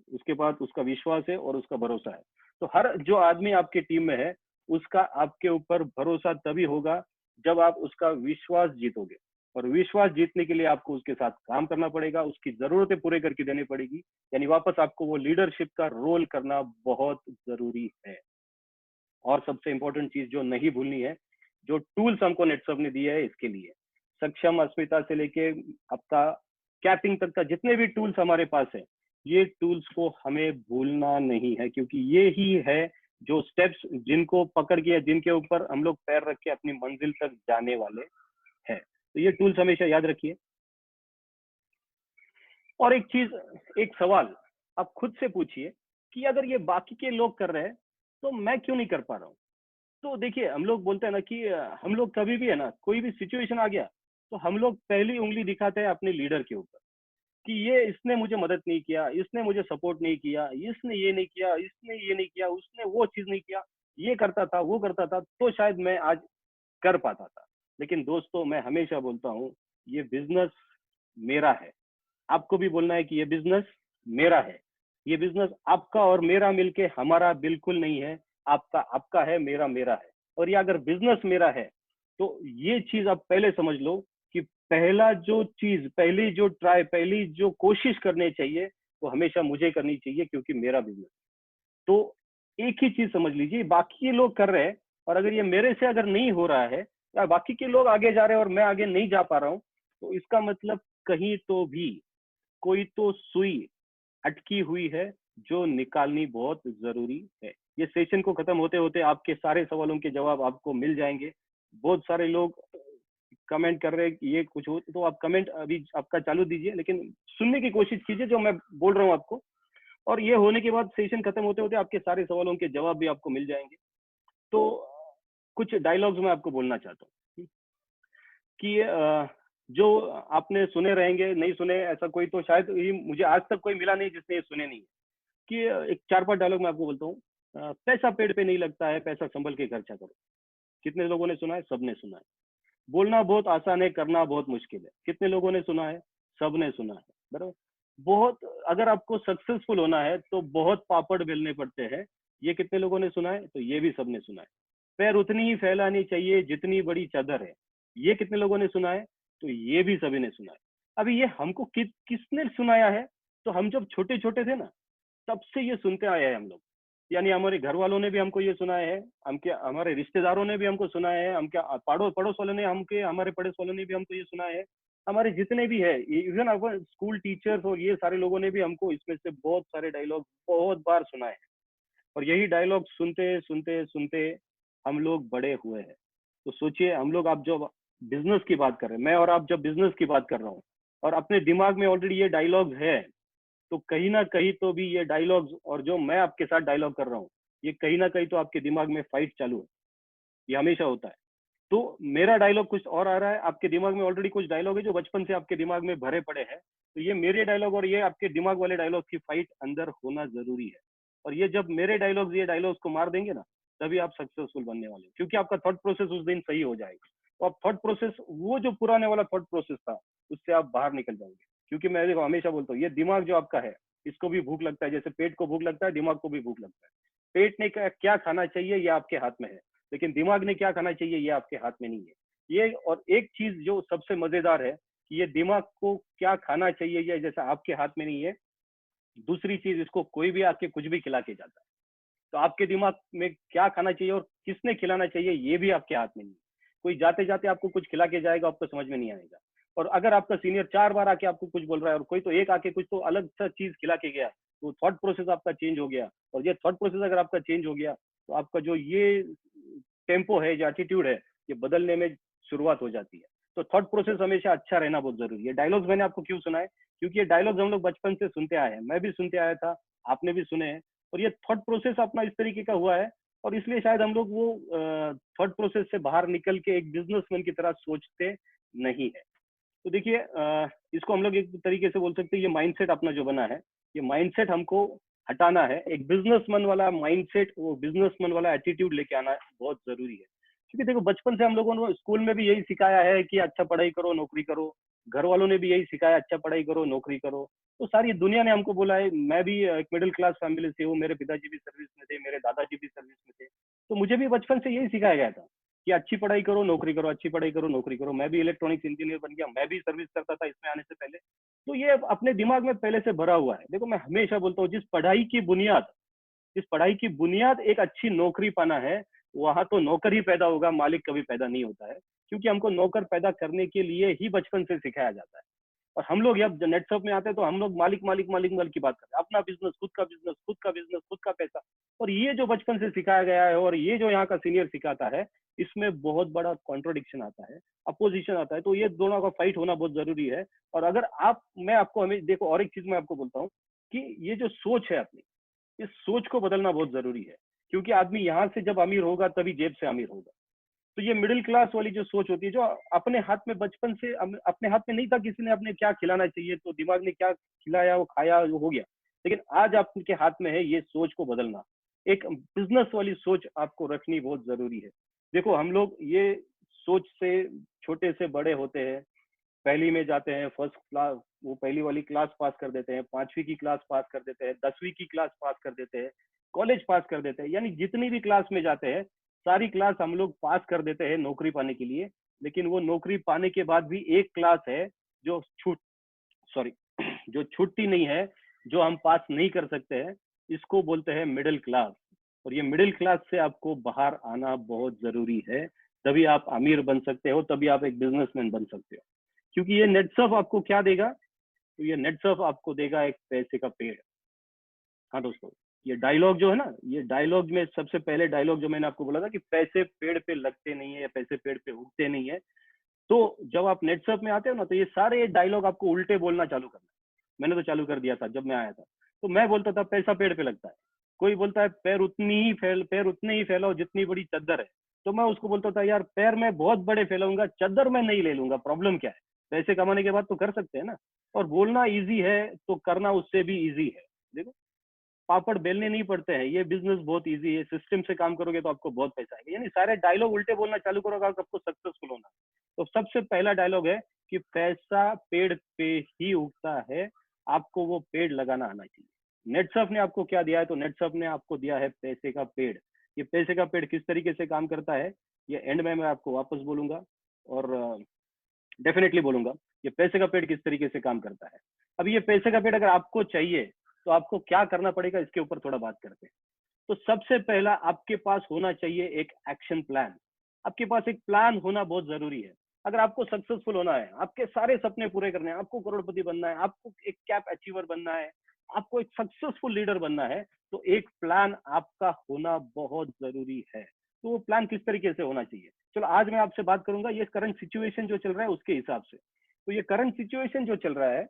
उसके बाद उसका विश्वास है और उसका भरोसा है। तो हर जो आदमी आपके टीम में है उसका आपके ऊपर भरोसा तभी होगा जब आप उसका विश्वास जीतोगे। और विश्वास जीतने के लिए आपको उसके साथ काम करना पड़ेगा, उसकी जरूरतें पूरे करके देनी पड़ेगी, यानी वापस आपको वो लीडरशिप का रोल करना बहुत जरूरी है। और सबसे इंपॉर्टेंट चीज जो नहीं भूलनी है, जो टूल्स हमको नेटसर्फ ने दिए है इसके लिए, सक्षम, अस्मिता से लेके आपका कैपिंग तक का जितने भी टूल्स हमारे पास है, ये टूल्स को हमें भूलना नहीं है, क्योंकि ये ही है जो स्टेप्स जिनको पकड़ के, जिनके ऊपर हम लोग पैर रख के अपनी मंजिल तक जाने वाले हैं। तो ये टूल्स हमेशा याद रखिए। और एक चीज, एक सवाल आप खुद से पूछिए कि अगर ये बाकी के लोग कर रहे हैं तो मैं क्यों नहीं कर पा रहा हूँ। तो देखिए, हम लोग बोलते हैं ना कि हम लोग कभी भी है ना, कोई भी सिचुएशन आ गया तो हम लोग पहली उंगली दिखाते हैं अपने लीडर के ऊपर कि ये इसने मुझे मदद नहीं किया, इसने मुझे सपोर्ट नहीं किया, इसने ये नहीं किया, इसने ये नहीं किया, उसने वो चीज नहीं किया, ये करता था, वो करता था, तो शायद मैं आज कर पाता था। लेकिन दोस्तों, मैं हमेशा बोलता हूँ, ये बिजनेस मेरा है। आपको भी बोलना है कि ये बिजनेस मेरा है। ये बिजनेस आपका और मेरा मिलके हमारा बिल्कुल नहीं है। आपका आपका है, मेरा मेरा है। और ये अगर बिजनेस मेरा है तो ये चीज आप पहले समझ लो कि पहला जो चीज, पहली जो ट्राई, पहली जो कोशिश करनी चाहिए वो हमेशा मुझे करनी चाहिए क्योंकि मेरा बिजनेस। तो एक ही चीज समझ लीजिए, बाकी के लोग कर रहे हैं और अगर ये मेरे से अगर नहीं हो रहा है या बाकी के लोग आगे जा रहे हैं और मैं आगे नहीं जा पा रहा हूँ, तो इसका मतलब कहीं तो भी कोई तो सुई अटकी हुई है जो निकालनी बहुत जरूरी है। ये सेशन को खत्म होते होते आपके सारे सवालों के जवाब आपको मिल जाएंगे। बहुत सारे लोग कमेंट कर रहे हैं कि ये कुछ हो, तो आप कमेंट अभी आपका चालू दीजिए, लेकिन सुनने की कोशिश कीजिए जो मैं बोल रहा हूँ आपको। और ये होने के बाद सेशन खत्म होते होते आपके सारे सवालों के जवाब भी आपको मिल जाएंगे। तो कुछ डायलॉग्स मैं आपको बोलना चाहता हूँ कि जो आपने सुने रहेंगे, नहीं सुने ऐसा कोई तो शायद ही मुझे आज तक कोई मिला नहीं जिसने ये सुने नहीं है। कि एक 4-5 डायलॉग मैं आपको बोलता हूँ। पैसा पेड़ पे नहीं लगता है, पैसा संभल के खर्चा करो। कितने लोगों ने सुना है? सबने सुना है। बोलना बहुत आसान है, करना बहुत मुश्किल है। कितने लोगों ने सुना है? सबने सुना है, बराबर। बहुत, अगर आपको सक्सेसफुल होना है तो बहुत पापड़ बेलने पड़ते हैं। ये कितने लोगों ने सुना है? तो ये भी सबने सुना है। पैर उतनी ही फैलानी चाहिए जितनी बड़ी चादर है। ये कितने लोगों ने सुना है? तो ये भी सभी ने सुना है। अभी ये हमको किसने सुनाया है? तो हम जब छोटे छोटे थे ना, तब से ये सुनते आए हैं हम लोग। यानी हमारे घर वालों ने भी हमको ये सुनाया है, हम क्या, हमारे रिश्तेदारों ने भी हमको सुनाया है, हम क्या, पड़ोस वालों ने हमके, हमारे पड़ोस वालों ने भी हमको ये सुनाया है। हमारे जितने भी है, इवन अवर स्कूल टीचर्स और ये सारे लोगों ने भी हमको इसमें से बहुत सारे डायलॉग बहुत बार सुनाए हैं। और यही डायलॉग सुनते सुनते सुनते हम लोग बड़े हुए हैं। तो सोचिए, हम लोग, आप जो बिजनेस की बात कर रहे हैं, मैं और आप जब बिजनेस की बात कर रहा हूँ और अपने दिमाग में ऑलरेडी ये डायलॉग है, तो कहीं ना कहीं तो भी ये डायलॉग्स और जो मैं आपके साथ डायलॉग कर रहा हूँ, ये कहीं ना कहीं तो आपके दिमाग में फाइट चालू है। ये हमेशा होता है। तो मेरा डायलॉग कुछ और आ रहा है, आपके दिमाग में ऑलरेडी कुछ डायलॉग है जो बचपन से आपके दिमाग में भरे पड़े हैं। तो ये मेरे डायलॉग और ये आपके दिमाग वाले डायलॉग की फाइट अंदर होना जरूरी है। और ये जब मेरे डायलॉग्स ये डायलॉग्स को मार देंगे ना, तभी आप सक्सेसफुल बनने वाले हो, क्योंकि आपका थॉट प्रोसेस उस दिन सही हो जाएगा। तो आप थॉट प्रोसेस, वो जो पुराने वाला थॉट प्रोसेस था, उससे आप बाहर निकल जाओगे। क्योंकि मैं देखो हमेशा बोलता हूँ, ये दिमाग जो आपका है, इसको भी भूख लगता है, जैसे पेट को भूख लगता है, दिमाग को भी भूख लगता है। पेट ने क्या खाना चाहिए ये आपके हाथ में है, लेकिन दिमाग ने क्या खाना चाहिए ये आपके हाथ में नहीं है। ये, और एक चीज जो सबसे मजेदार है कि ये दिमाग को क्या खाना चाहिए ये जैसा आपके हाथ में नहीं है। दूसरी चीज, इसको कोई भी आके कुछ भी खिला के जाता है। तो आपके दिमाग में क्या खाना चाहिए और किसने खिलाना चाहिए ये भी आपके हाथ में नहीं है। कोई जाते जाते आपको कुछ खिला के जाएगा, आपको समझ में नहीं आएगा। और अगर आपका सीनियर 4 बार आके आपको कुछ बोल रहा है और कोई तो एक आके कुछ तो अलग सा चीज खिला के गया, तो थॉट प्रोसेस आपका चेंज हो गया। और ये थॉट प्रोसेस अगर आपका चेंज हो गया, तो आपका जो ये टेम्पो है, जो एटीट्यूड है, ये बदलने में शुरुआत हो जाती है। तो थॉट प्रोसेस हमेशा अच्छा रहना बहुत जरूरी है। डायलॉग्स मैंने आपको क्यों सुनाए? क्योंकि ये डायलॉग्स हम लोग बचपन से सुनते आए हैं, मैं भी सुनते आया था, आपने भी सुने हैं। और ये थॉट प्रोसेस अपना इस तरीके का हुआ है, और इसलिए शायद हम लोग वो थॉट प्रोसेस से बाहर निकल के एक बिजनेसमैन की तरह सोचते नहीं है। तो देखिए, इसको हम लोग एक तरीके से बोल सकते हैं, ये माइंडसेट अपना जो बना है, ये माइंडसेट हमको हटाना है। एक बिजनेसमैन वाला माइंडसेट, वो बिजनेसमैन वाला एटीट्यूड लेके आना बहुत जरूरी है। क्योंकि देखो, बचपन से हम लोगों ने स्कूल में भी यही सिखाया है कि अच्छा पढ़ाई करो, नौकरी करो। घर वालों ने भी यही सिखाया, अच्छा पढ़ाई करो, नौकरी करो। तो सारी दुनिया ने हमको बोला है। मैं भी एक मिडिल क्लास फैमिली से हूँ, मेरे पिताजी भी सर्विस में थे, मेरे दादाजी भी सर्विस में थे। तो मुझे भी बचपन से यही सिखाया गया था कि अच्छी पढ़ाई करो, नौकरी करो, अच्छी पढ़ाई करो, नौकरी करो। मैं भी इलेक्ट्रॉनिक्स इंजीनियर बन गया, मैं भी सर्विस करता था इसमें आने से पहले। तो ये अपने दिमाग में पहले से भरा हुआ है। देखो, मैं हमेशा बोलता हूँ, जिस पढ़ाई की बुनियाद एक अच्छी नौकरी पाना है, वहां तो नौकर ही पैदा होगा, मालिक कभी पैदा नहीं होता है। क्योंकि हमको नौकर पैदा करने के लिए ही बचपन से सिखाया जाता है। और हम लोग जब नेटवर्क में आते हैं तो हम लोग मालिक मालिक मालिक मालिक की बात करते हैं, अपना बिजनेस, खुद का बिजनेस, खुद का बिजनेस, खुद का पैसा। और ये जो बचपन से सिखाया गया है और ये जो यहाँ का सीनियर सिखाता है, इसमें बहुत बड़ा कॉन्ट्रोडिक्शन आता है, अपोजिशन आता है। तो ये दोनों का फाइट होना बहुत जरूरी है। और अगर आप, मैं आपको, हमें देखो, और एक चीज मैं आपको बोलता हूँ कि ये जो सोच है अपनी, इस सोच को बदलना बहुत जरूरी है। क्योंकि आदमी यहाँ से जब अमीर होगा तभी जेब से अमीर होगा। तो ये मिडिल क्लास वाली जो सोच होती है, जो अपने हाथ में, बचपन से अपने हाथ में नहीं था किसी ने अपने क्या खिलाना चाहिए, तो दिमाग ने क्या खिलाया वो खाया, वो हो गया। लेकिन आज आपके हाथ में है ये सोच को बदलना। एक बिजनेस वाली सोच आपको रखनी बहुत जरूरी है। देखो, हम लोग ये सोच से छोटे से बड़े होते हैं। पहली में जाते हैं, फर्स्ट क्लास, वो पहली वाली क्लास पास कर देते हैं, 5वीं की क्लास पास कर देते हैं, 10वीं की क्लास पास कर देते हैं, कॉलेज पास कर देते हैं। यानी जितनी भी क्लास में जाते हैं, सारी क्लास हम लोग पास कर देते हैं नौकरी पाने के लिए। लेकिन वो नौकरी पाने के बाद भी एक क्लास है जो छूट, सॉरी, जो छूटती नहीं है। जो हम पास नहीं कर सकते हैं, इसको बोलते हैं मिडिल क्लास। और ये मिडिल क्लास से आपको बाहर आना बहुत जरूरी है, तभी आप अमीर बन सकते हो, तभी आप एक बिजनेसमैन बन सकते हो। क्योंकि ये नेट सर्फ आपको क्या देगा? तो ये नेट सर्फ आपको देगा एक पैसे का पेड़। हाँ दोस्तों, ये डायलॉग जो है ना, ये डायलॉग में सबसे पहले डायलॉग जो मैंने आपको बोला था कि पैसे पेड़ पे लगते नहीं है या पैसे पेड़ पे उगते नहीं है, तो जब आप नेटसर्फ में आते हो ना, तो ये सारे डायलॉग आपको उल्टे बोलना चालू करना है। मैंने तो चालू कर दिया था जब मैं आया था। तो मैं बोलता था पैसा पेड़ पे लगता है, कोई बोलता है पैर उतने ही फैलाओ जितनी बड़ी चद्दर है, तो मैं उसको बोलता था यार पैर मैं बहुत बड़े फैलाऊंगा, चद्दर मैं नहीं ले लूंगा, प्रॉब्लम क्या है? पैसे कमाने के बाद तो कर सकते हैं ना। और बोलना इजी है तो करना उससे भी इजी है। देखो, पापड़ बेलने नहीं पड़ते हैं, ये बिजनेस बहुत इजी है, सिस्टम से काम करोगे तो आपको बहुत पैसा आएगा। यानी सारे डायलॉग उल्टे बोलना चालू करोगे आपको सक्सेसफुल होना। तो सबसे पहला डायलॉग है कि पैसा पेड़ पे ही उगता है, आपको वो पेड़ लगाना आना चाहिए। नेटसर्फ ने आपको क्या दिया है? तो नेटसर्फ ने आपको दिया है पैसे का पेड़। ये पैसे का पेड़ किस तरीके से काम करता है, ये एंड में मैं आपको वापस बोलूंगा, और डेफिनेटली बोलूंगा ये पैसे का पेड़ किस तरीके से काम करता है। अब ये पैसे का पेड़ अगर आपको चाहिए तो आपको क्या करना पड़ेगा, इसके ऊपर थोड़ा बात करते हैं। तो सबसे पहला आपके पास होना चाहिए एक एक्शन प्लान। आपके पास एक प्लान होना बहुत जरूरी है। अगर आपको सक्सेसफुल होना है, आपके सारे सपने पूरे करने हैं, आपको करोड़पति बनना है, आपको एक कैप अचीवर बनना है, आपको एक सक्सेसफुल लीडर बनना है, तो एक प्लान आपका होना बहुत जरूरी है। तो वो प्लान किस तरीके से होना चाहिए, चलो आज मैं आपसे बात करूंगा ये करंट सिचुएशन जो चल रहा है उसके हिसाब से। तो ये करंट सिचुएशन जो चल रहा है,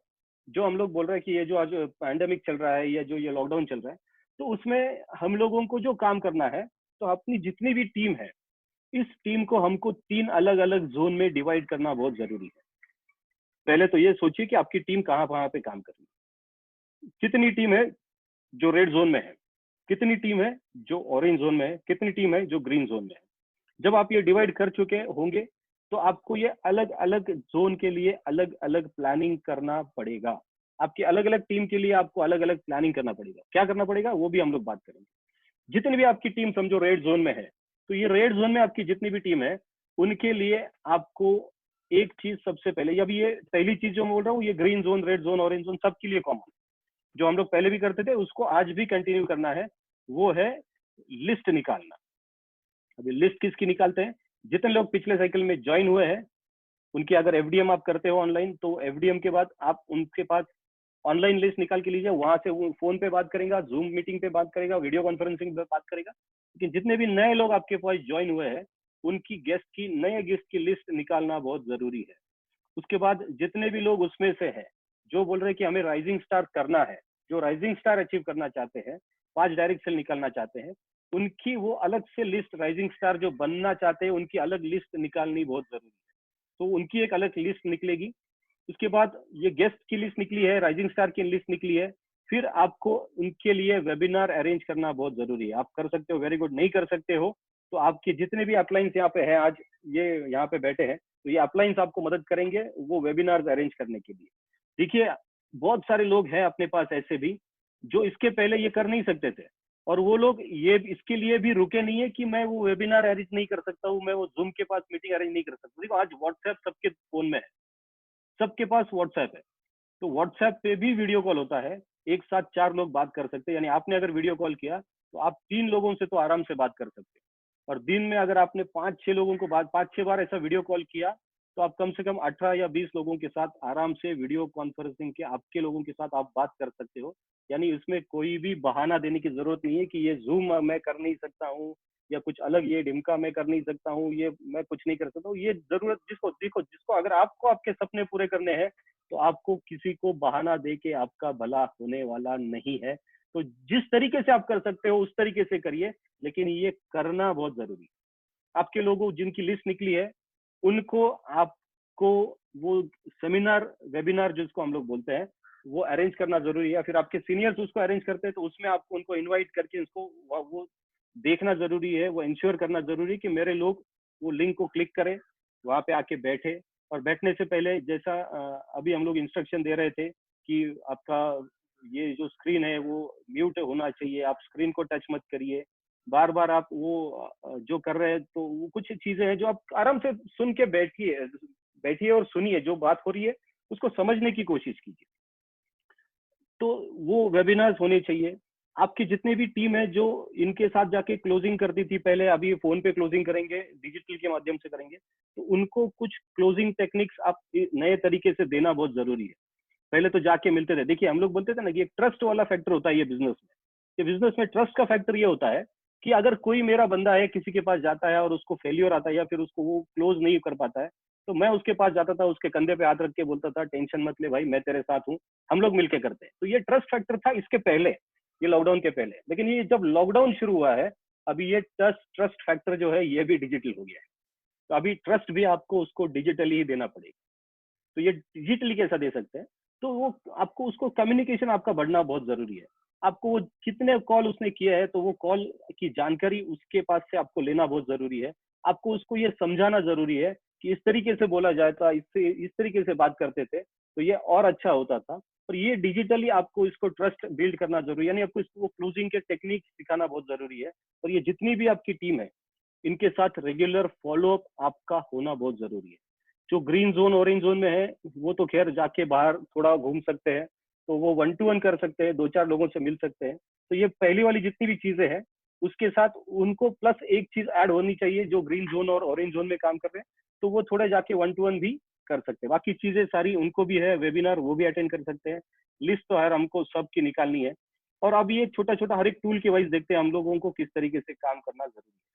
जो हम लोग बोल रहे हैं कि ये जो आज पैंडेमिक चल रहा है या जो ये लॉकडाउन चल रहा है, तो उसमें हम लोगों को जो काम करना है, तो अपनी जितनी भी टीम है, इस टीम को हमको 3 अलग अलग जोन में डिवाइड करना बहुत जरूरी है। पहले तो ये सोचिए कि आपकी टीम कहाँ कहाँ पे काम कर रही है। कितनी टीम है जो रेड जोन में है, कितनी टीम है जो ऑरेंज जोन में है, कितनी टीम है जो ग्रीन जोन में है। जब आप ये डिवाइड कर चुके होंगे, तो आपको ये अलग अलग जोन के लिए अलग अलग प्लानिंग करना पड़ेगा। आपकी अलग अलग टीम के लिए आपको अलग अलग प्लानिंग करना पड़ेगा। क्या करना पड़ेगा वो भी हम लोग बात करेंगे। जितनी भी आपकी टीम समझो रेड जोन में है, तो ये रेड जोन में आपकी जितनी भी टीम है, उनके लिए आपको एक चीज सबसे पहले, अभी ये पहली चीज जो मैं बोल रहा हूँ, ये green zone, red zone, orange zone सबके लिए कॉमन, जो हम लोग पहले भी करते थे उसको आज भी कंटिन्यू करना है, वो है लिस्ट निकालना। अभी लिस्ट किसकी निकालते हैं? जितने लोग पिछले साइकिल में ज्वाइन हुए हैं, उनकी अगर एफडीएम आप करते हो ऑनलाइन, तो एफडीएम के बाद आप उनके पास ऑनलाइन लिस्ट निकाल के लीजिए। वहां से वो फोन पे बात करेगा, जूम मीटिंग पे बात करेगा, वीडियो कॉन्फ्रेंसिंग पे बात करेगा। लेकिन जितने भी नए लोग आपके पास ज्वाइन हुए हैं, उनकी गेस्ट की, नए गेस्ट की लिस्ट निकालना बहुत जरूरी है। उसके बाद जितने भी लोग उसमें से है जो बोल रहे हैं कि हमें राइजिंग स्टार करना है, जो राइजिंग स्टार अचीव करना चाहते हैं, 5 डायरेक्ट सेल निकालना चाहते हैं, उनकी वो अलग से लिस्ट, राइजिंग स्टार जो बनना चाहते हैं उनकी अलग लिस्ट निकालनी बहुत जरूरी है। तो उनकी एक अलग लिस्ट निकलेगी। उसके बाद ये गेस्ट की लिस्ट निकली है, राइजिंग स्टार की लिस्ट निकली है, फिर आपको उनके लिए वेबिनार अरेंज करना बहुत जरूरी है। आप कर सकते हो, वेरी गुड। नहीं कर सकते हो तो आपके जितने भी अपलाइंस यहाँ पे हैं, आज ये यहाँ पे बैठे हैं, तो ये अपलाइंस आपको मदद करेंगे वो वेबिनार अरेंज करने के लिए। देखिए, बहुत सारे लोग हैं अपने पास ऐसे भी जो इसके पहले ये कर नहीं सकते थे, और वो लोग ये इसके लिए भी रुके नहीं है कि मैं वो वेबिनार अरेंज नहीं कर सकता हूँ, मैं वो जूम के पास मीटिंग अरेंज नहीं कर सकता। देखो, आज व्हाट्सएप सबके फोन में है, सबके पास व्हाट्सएप है, तो व्हाट्सएप पे भी वीडियो कॉल होता है, एक साथ 4 लोग बात कर सकते हैं। यानी आपने अगर वीडियो कॉल किया तो आप 3 लोगों से तो आराम से बात कर सकते हैं। और दिन में अगर आपने 5-6 लोगों को बात, 5-6 बार ऐसा वीडियो कॉल किया, तो आप कम से कम 18 या 20 लोगों के साथ आराम से वीडियो कॉन्फ्रेंसिंग के आपके लोगों के साथ आप बात कर सकते हो। यानी इसमें कोई भी बहाना देने की जरूरत नहीं है कि ये जूम मैं कर नहीं सकता हूँ, या कुछ अलग ये ढिमका मैं कर नहीं सकता हूँ, ये मैं कुछ नहीं कर सकता हूँ। ये जरूरत, जिसको देखो, जिसको अगर आपको आपके सपने पूरे करने हैं, तो आपको किसी को बहाना दे के आपका भला होने वाला नहीं है। तो जिस तरीके से आप कर सकते हो उस तरीके से करिए, लेकिन ये करना बहुत जरूरी है। आपके लोगों जिनकी लिस्ट निकली है, उनको आपको वो सेमिनार, वेबिनार जिसको हम लोग बोलते हैं, वो अरेंज करना जरूरी है। या फिर आपके सीनियर्स उसको अरेंज करते हैं, तो उसमें आपको उनको इनवाइट करके उसको वो देखना जरूरी है, वो इंश्योर करना जरूरी है कि मेरे लोग वो लिंक को क्लिक करें, वहां पे आके बैठे। और बैठने से पहले जैसा अभी हम लोग इंस्ट्रक्शन दे रहे थे कि आपका ये जो स्क्रीन है वो म्यूट होना चाहिए, आप स्क्रीन को टच मत करिए, बार बार आप वो जो कर रहे हैं, तो वो कुछ चीजें हैं जो आप आराम से सुन के बैठिए, बैठिए और सुनिए, जो बात हो रही है उसको समझने की कोशिश कीजिए। तो वो वेबिनार्स होने चाहिए। आपकी जितनी भी टीम है जो इनके साथ जाके क्लोजिंग करती थी पहले, अभी फोन पे क्लोजिंग करेंगे, डिजिटल के माध्यम से करेंगे, तो उनको कुछ क्लोजिंग टेक्निक्स आप नए तरीके से देना बहुत जरूरी है। पहले तो जाके मिलते थे, देखिए हम लोग बोलते थे ना कि एक ट्रस्ट वाला फैक्टर होता है ये बिजनेस में। ये बिजनेस में ट्रस्ट का फैक्टर ये होता है कि अगर कोई मेरा बंदा है किसी के पास जाता है और उसको फेलियर आता है या फिर उसको वो क्लोज नहीं कर पाता है, तो मैं उसके पास जाता था, उसके कंधे पे हाथ रख के बोलता था टेंशन मत ले भाई, मैं तेरे साथ हूँ, हम लोग मिलके करते हैं। तो ये ट्रस्ट फैक्टर था इसके पहले, ये लॉकडाउन के पहले। लेकिन ये जब लॉकडाउन शुरू हुआ है, अभी ये ट्रस्ट ट्रस्ट फैक्टर जो है ये भी डिजिटल हो गया है। तो अभी ट्रस्ट भी आपको उसको डिजिटली ही देना पड़ेगा। तो ये डिजिटली कैसा दे सकते हैं, तो वो आपको उसको कम्युनिकेशन आपका बढ़ना बहुत जरूरी है। आपको वो कितने कॉल उसने किया है तो वो कॉल की जानकारी उसके पास से आपको लेना बहुत जरूरी है। आपको उसको ये समझाना जरूरी है कि इस तरीके से बोला जाए था, इससे इस तरीके से बात करते थे तो ये और अच्छा होता था। और ये डिजिटली आपको इसको ट्रस्ट बिल्ड करना जरूरी है, यानी आपको इसको क्लोजिंग के टेक्निक सिखाना बहुत जरूरी है। और ये जितनी भी आपकी टीम है इनके साथ रेगुलर फॉलोअप आपका होना बहुत जरूरी है। जो ग्रीन जोन ऑरेंज जोन में है वो तो खैर जाके बाहर थोड़ा घूम सकते हैं, तो वो 1 to 1 कर सकते हैं, 2-4 लोगों से मिल सकते हैं। तो ये पहली वाली जितनी भी चीजें हैं उसके साथ उनको प्लस एक चीज ऐड होनी चाहिए, जो ग्रीन जोन और ऑरेंज जोन में काम कर रहे हैं तो वो थोड़े जाके 1 to 1 भी कर सकते हैं। बाकी चीजें सारी उनको भी है, वेबिनार वो भी अटेंड कर सकते हैं। लिस्ट तो हर हमको सबकी निकालनी है। और अब ये छोटा छोटा हर एक टूल के वाइज देखते हैं हम लोगों को किस तरीके से काम करना जरूरी है।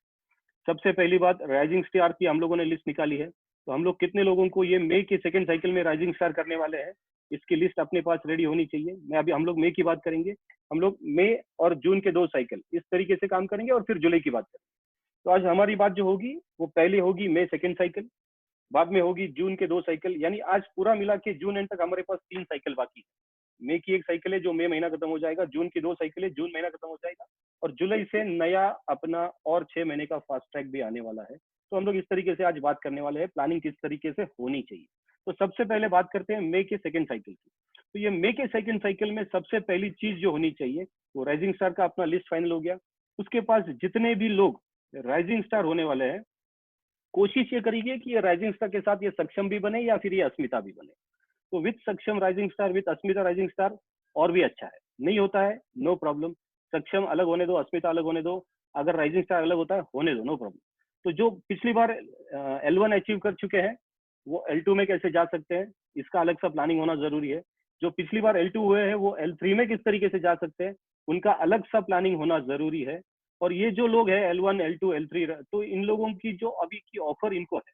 सबसे पहली बात, राइजिंग स्टार की हम लोगों ने लिस्ट निकाली है। तो हम लोग कितने लोगों को ये मई के सेकंड साइकिल में राइजिंग स्टार करने वाले हैं, इसकी लिस्ट अपने पास रेडी होनी चाहिए। मैं अभी हम लोग मई की बात करेंगे, हम लोग मई और जून के 2 साइकिल इस तरीके से काम करेंगे और फिर जुलाई की बात करेंगे। तो आज हमारी बात जो होगी वो पहले होगी मई सेकंड साइकिल, बाद में होगी जून के 2 साइकिल, यानी आज पूरा मिला के जून एंड तक हमारे पास 3 साइकिल बाकी है। मई की एक साइकिल है जो मई महीना खत्म हो जाएगा, जून की 2 साइकिल है, जून महीना खत्म हो जाएगा, और जुलाई से नया अपना और 6 महीने का फास्ट ट्रैक भी आने वाला है। तो हम लोग इस तरीके से आज बात करने वाले हैं प्लानिंग किस तरीके से होनी चाहिए। तो सबसे पहले बात करते हैं मई के सेकंड साइकिल की। तो ये मई के सेकंड साइकिल में सबसे पहली चीज जो होनी चाहिए वो राइजिंग स्टार का अपना लिस्ट फाइनल हो गया। उसके पास जितने भी लोग राइजिंग स्टार होने वाले हैं, कोशिश ये करिए कि ये राइजिंग स्टार के साथ ये सक्षम भी बने या फिर ये अस्मिता भी बने। तो विथ सक्षम rising star, with Asmita rising star और भी अच्छा है। नहीं होता है नो प्रॉब्लम, सक्षम अलग होने दो, अस्मिता अलग होने दो, अगर राइजिंग स्टार अलग होता है होने दो, नो प्रॉब्लम। तो जो पिछली बार L1 अचीव कर चुके हैं वो L2 में कैसे जा सकते हैं, इसका अलग सा प्लानिंग होना जरूरी है। जो पिछली बार L2 हुए हैं वो L3 में किस तरीके से जा सकते हैं, उनका अलग सा प्लानिंग होना जरूरी है। और ये जो लोग हैं L1 L2 L3, तो इन लोगों की जो अभी की ऑफर इनको है,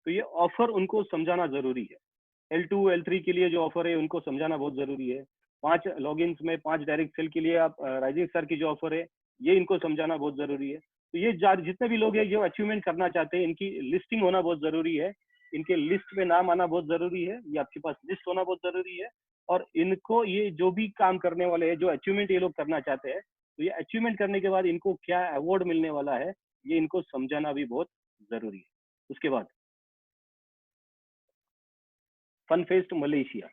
तो ये ऑफर उनको समझाना जरूरी है। L2 L3 के लिए जो ऑफर है उनको समझाना बहुत जरूरी है। 5 लॉगिन्स में 5 डायरेक्ट सेल के लिए आप राइजिंग स्टार की जो ऑफर है ये इनको समझाना बहुत जरूरी है। तो ये जितने भी लोग हैं जो अचीवमेंट करना चाहते हैं इनकी लिस्टिंग होना बहुत जरूरी है, इनके लिस्ट में नाम आना बहुत जरूरी है, ये आपके पास लिस्ट होना बहुत जरूरी है। और इनको ये जो भी काम करने वाले हैं, जो अचीवमेंट ये लोग करना चाहते हैं, तो ये अचीवमेंट करने के बाद इनको क्या अवार्ड मिलने वाला है ये इनको समझाना भी बहुत जरूरी है। उसके बाद फन फेस्ट मलेशिया।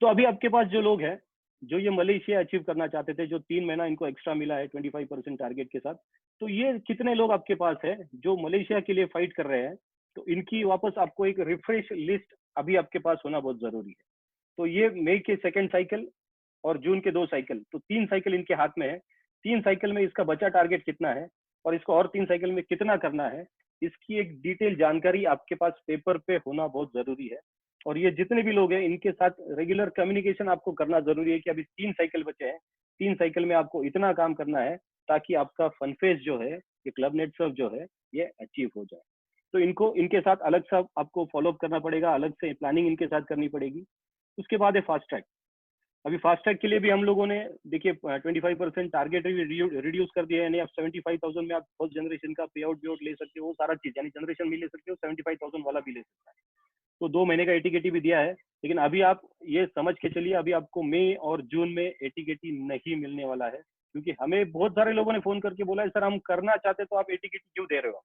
तो अभी आपके पास जो लोग हैं जो ये मलेशिया अचीव करना चाहते थे, जो 3 महीना इनको एक्स्ट्रा मिला है 25% टारगेट के साथ, तो ये कितने लोग आपके पास है जो मलेशिया के लिए फाइट कर रहे हैं, तो इनकी वापस आपको एक रिफ्रेश लिस्ट अभी आपके पास होना बहुत जरूरी है। तो ये मई के सेकंड साइकिल और जून के 2 साइकिल, तो 3 साइकिल इनके हाथ में है। 3 साइकिल में इसका बचा टारगेट कितना है और इसको और 3 साइकिल में कितना करना है, इसकी एक डिटेल जानकारी आपके पास पेपर पे होना बहुत जरूरी है। और ये जितने भी लोग हैं इनके साथ रेगुलर कम्युनिकेशन आपको करना जरूरी है कि अभी 3 साइकिल बचे हैं, 3 साइकिल में आपको इतना काम करना है ताकि आपका फनफेस जो है, ये क्लब नेट सर्फ जो है, ये अचीव हो जाए। तो इनको इनके साथ अलग सा आपको फॉलोअप करना पड़ेगा, अलग से प्लानिंग इनके साथ करनी पड़ेगी। उसके बाद है फास्ट ट्रैक। अभी फास्ट ट्रैक के लिए भी हम लोगों ने देखिए 25% टारगेट रिड्यूस कर दिया है, यानी आप 75,000 में आप फर्स्ट जनरेशन का पे आउट ले सकते हो, वो सारा चीज यानी जनरेशन भी ले सकते हो, 75,000 वाला भी ले सकता है। तो 2 महीने का एटीकेटी भी दिया है। लेकिन अभी आप ये समझ के चलिए अभी आपको मई और जून में एटीकेटी नहीं मिलने वाला है, क्योंकि हमें बहुत सारे लोगों ने फोन करके बोला है सर हम करना चाहते तो आप एटीकेटी क्यों दे रहे हो,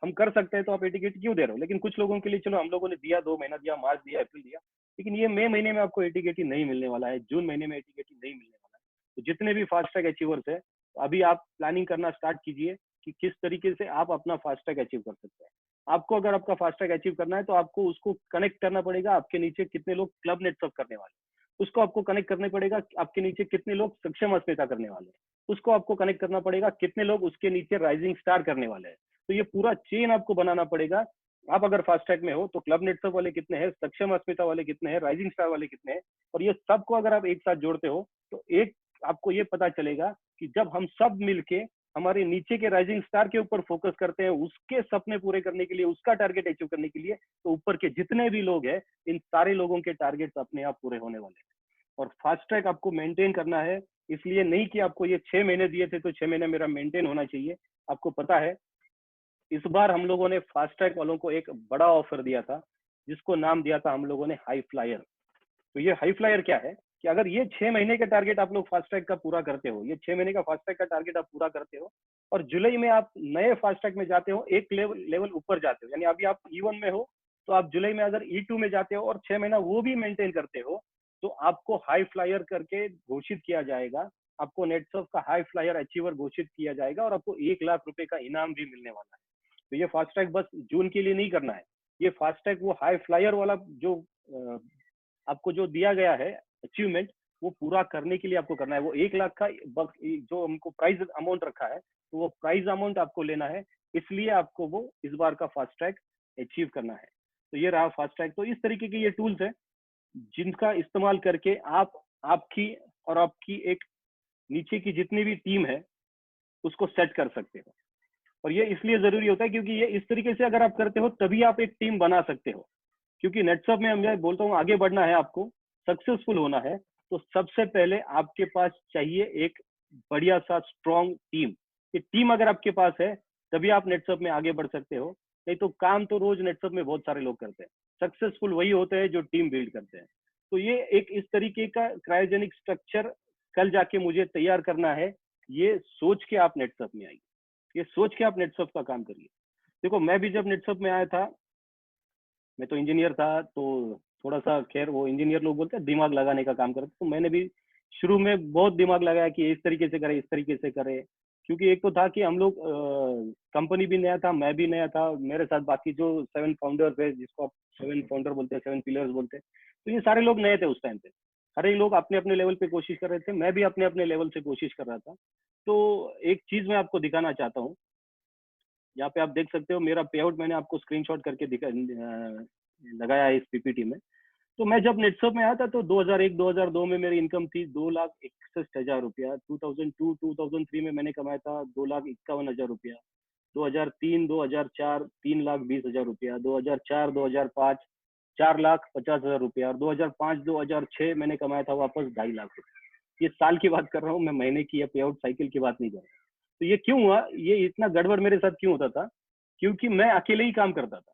हम कर सकते हैं तो आप एटीकेटी क्यों दे रहे हो। लेकिन कुछ लोगों के लिए चलो हम लोगों ने दिया, 2 महीना दिया, मार्च दिया, अप्रैल दिया, लेकिन ये मई महीने में आपको एटीकेटी नहीं मिलने वाला है, जून महीने में एटीकेटी नहीं मिलने वाला है। तो जितने भी फास्ट ट्रैक अचीवर्स है, अभी आप प्लानिंग करना स्टार्ट कीजिए कि किस तरीके से आप अपना फास्ट ट्रैक अचीव कर सकते हैं। आपको अगर आपका फास्ट ट्रैक अचीव करना है तो आपको उसको कनेक्ट करना पड़ेगा, आपके नीचे कितने लोग क्लब नेट सर्फ करने वाले हैं। उसको आपको कनेक्ट करने पड़ेगा आपके नीचे कितने लोग सक्षम अस्मिता करने वाले हैं, उसको आपको कनेक्ट करना पड़ेगा कितने लोग उसके नीचे राइजिंग स्टार करने वाले हैं। तो ये पूरा चेन आपको बनाना पड़ेगा। आप अगर फास्ट ट्रैक में हो तो क्लब नेटवर्क वाले कितने हैं, सक्षम अस्मिता वाले कितने हैं, राइजिंग स्टार वाले कितने हैं, और ये सबको अगर आप एक साथ जोड़ते हो तो एक आपको ये पता चलेगा कि जब हम सब मिलके हमारे नीचे के राइजिंग स्टार के ऊपर फोकस करते हैं, उसके सपने पूरे करने के लिए, उसका टारगेट अचीव करने के लिए, तो ऊपर के जितने भी लोग हैं इन सारे लोगों के टारगेट्स अपने आप पूरे होने वाले हैं। और फास्ट ट्रैक आपको मेंटेन करना है, इसलिए नहीं कि आपको ये 6 महीने दिए थे तो 6 महीने मेरा मेंटेन होना चाहिए। आपको पता है इस बार हम लोगों ने फास्ट ट्रैक वालों को एक बड़ा ऑफर दिया था, जिसको नाम दिया था हम लोगों ने हाई फ्लायर। तो ये हाई फ्लायर क्या है कि अगर ये 6 महीने का टारगेट आप लोग फास्ट ट्रैक का पूरा करते हो, ये 6 महीने का फास्ट ट्रैक का टारगेट आप पूरा करते हो और जुलाई में आप नए फास्ट ट्रैक में जाते हो, एक लेवल ऊपर जाते हो, यानी अभी आप E1 में हो तो आप जुलाई में अगर E2 में जाते हो और 6 महीना वो भी मेंटेन करते हो, तो आपको हाई फ्लायर करके घोषित किया जाएगा। आपको नेटसर्फ का हाई फ्लायर अचीवर घोषित किया जाएगा और आपको 1 लाख रुपए का इनाम भी मिलने वाला है। तो ये फास्ट ट्रैक बस जून के लिए नहीं करना है, ये फास्ट ट्रैक वो हाई फ्लायर वाला जो आपको जो दिया गया है अचीवमेंट, वो पूरा करने के लिए आपको करना है। वो 1 लाख का जो हमको प्राइज अमाउंट रखा है, तो वो प्राइज अमाउंट आपको लेना है, इसलिए आपको वो इस बार का फास्ट ट्रैक अचीव करना है। तो ये रहा फास्ट ट्रैक। तो इस तरीके के ये टूल्स हैं जिनका इस्तेमाल करके आप आपकी और आपकी एक नीचे की जितनी भी टीम है उसको सेट कर सकते हो। और ये इसलिए जरूरी होता है क्योंकि ये इस तरीके से अगर आप करते हो तभी आप एक टीम बना सकते हो। क्योंकि नेटसर्फ में मैं बोलता हूँ आगे बढ़ना है, आपको सक्सेसफुल होना है, तो सबसे पहले आपके पास चाहिए एक बढ़िया सा स्ट्रॉन्ग टीम। ये टीम अगर आपके पास है तभी आप नेटसर्फ में आगे बढ़ सकते हो, नहीं तो काम तो रोज नेटसर्फ में बहुत सारे लोग करते हैं, सक्सेसफुल वही होते हैं जो टीम बिल्ड करते हैं। तो ये एक इस तरीके का क्रायोजेनिक स्ट्रक्चर कल जाके मुझे तैयार करना है, ये सोच के आप नेटसर्फ में आइए, ये सोच के आप नेटसर्फ का काम करिए। देखो मैं भी जब नेटसर्फ में आया था, मैं तो इंजीनियर था, तो थोड़ा सा खैर वो इंजीनियर लोग बोलते हैं दिमाग लगाने का काम करते, तो मैंने भी शुरू में बहुत दिमाग लगाया कि इस तरीके से करें, इस तरीके से करें। क्योंकि एक तो था कि हम लोग कंपनी भी नया था, मैं भी नया था, मेरे साथ बाकी जो 7 फाउंडर्स है, जिसको आप 7 फाउंडर बोलते हैं, 7 पिलर्स बोलते हैं, तो ये सारे लोग नए थे उस टाइम पे। हर एक लोग अपने अपने लेवल पे कोशिश कर रहे थे, मैं भी अपने अपने लेवल से कोशिश कर रहा था। तो एक चीज मैं आपको दिखाना चाहता हूँ, यहाँ पे आप देख सकते हो मेरा पे आउट मैंने आपको स्क्रीनशॉट करके लगाया है इस पीपीटी में। तो मैं जब नेटसर्फ में आया था तो 2001-2002 में मेरी इनकम थी 2,61,000 रुपया। 2002-2003 में मैंने कमाया था 2,51,000 रुपया। 2003-2004 3,20,000 रुपया। 2004-2005 4,50,000 रुपया। और 2005-2006 मैंने कमाया था वापस 2.5 लाख रुपया। ये साल की बात कर रहा हूँ मैं, महीने की या पे आउट साइकिल की बात नहीं कर रहा। तो ये क्यों हुआ, ये इतना गड़बड़ मेरे साथ क्यों होता था? क्योंकि मैं अकेले ही काम करता था,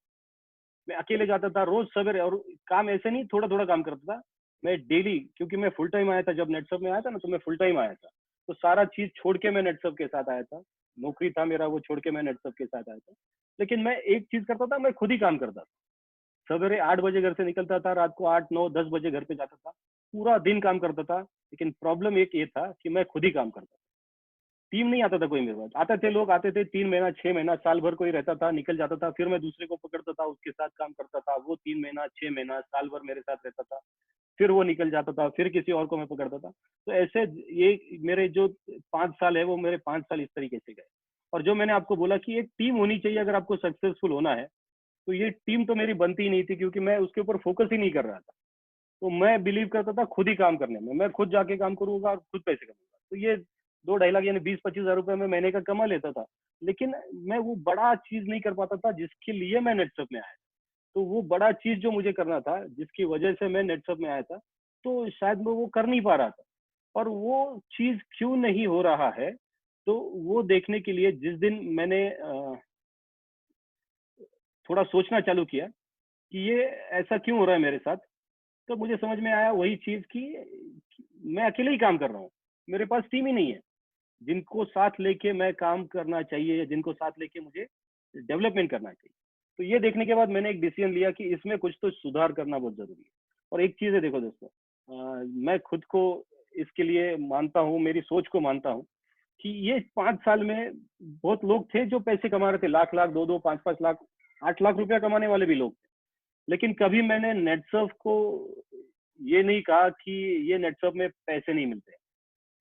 मैं अकेले जाता था रोज सवेरे, और काम ऐसे नहीं थोड़ा थोड़ा काम करता था, मैं डेली, क्योंकि मैं फुल टाइम आया था जब नेटसर्फ में आया था ना, तो मैं फुल टाइम आया था, तो सारा चीज छोड़ के मैं नेटसर्फ के साथ आया था। नौकरी था मेरा, वो छोड़ के मैं नेटसर्फ के साथ आया था। लेकिन मैं एक चीज करता था, मैं खुद ही काम करता था। सवेरे 8 बजे घर से निकलता था, रात को 8, 9, 10 बजे घर पे जाता था, पूरा दिन काम करता था। लेकिन प्रॉब्लम एक ये था कि मैं खुद ही काम करता था, टीम नहीं आता था कोई मेरे पास। आते थे लोग, आते थे 3 महीना 6 महीना साल भर कोई रहता था, निकल जाता था, फिर मैं दूसरे को पकड़ता था, उसके साथ काम करता था, वो 3 महीना 6 महीना साल भर मेरे साथ रहता था, फिर वो निकल जाता था, फिर किसी और को मैं पकड़ता था। तो ऐसे ये मेरे जो 5 साल है वो मेरे 5 साल इस तरीके से गए। और जो मैंने आपको बोला कि एक टीम होनी चाहिए अगर आपको सक्सेसफुल होना है, तो ये टीम तो मेरी बनती ही नहीं थी, क्योंकि मैं उसके ऊपर फोकस ही नहीं कर रहा था। तो मैं बिलीव करता था खुद ही काम करने में, मैं खुद जाके काम करूंगा और खुद पैसे कमाऊंगा। तो ये 2-2.5 लाख यानी 20-25 हजार रुपए में महीने का कमा लेता था। लेकिन मैं वो बड़ा चीज नहीं कर पाता था जिसके लिए मैं नेटसर्फ में आया। तो वो बड़ा चीज जो मुझे करना था, जिसकी वजह से मैं नेटसर्फ में आया था, तो शायद मैं वो कर नहीं पा रहा था। और वो चीज क्यों नहीं हो रहा है, तो वो देखने के लिए जिस दिन मैंने थोड़ा सोचना चालू किया कि ये ऐसा क्यों हो रहा है मेरे साथ, तो मुझे समझ में आया वही चीज कि मैं अकेले ही काम कर रहा हूँ, मेरे पास टीम ही नहीं है जिनको साथ लेके मैं काम करना चाहिए, या जिनको साथ लेके मुझे डेवलपमेंट करना चाहिए। तो ये देखने के बाद मैंने एक डिसीजन लिया कि इसमें कुछ तो सुधार करना बहुत जरूरी है। और एक चीज है, देखो दोस्तों, मैं खुद को इसके लिए मानता हूँ, मेरी सोच को मानता हूँ कि ये 5 साल में बहुत लोग थे जो पैसे कमा रहे थे, लाख लाख 2-2 5-5 लाख 8 लाख रुपया कमाने वाले भी लोग थे। लेकिन कभी मैंने नेटसर्फ को ये नहीं कहा कि ये नेटवर्क में पैसे नहीं मिलते।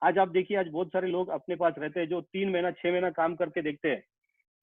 आज आप देखिए, आज बहुत सारे लोग अपने पास रहते हैं जो 3 महीना 6 महीना काम करके देखते हैं,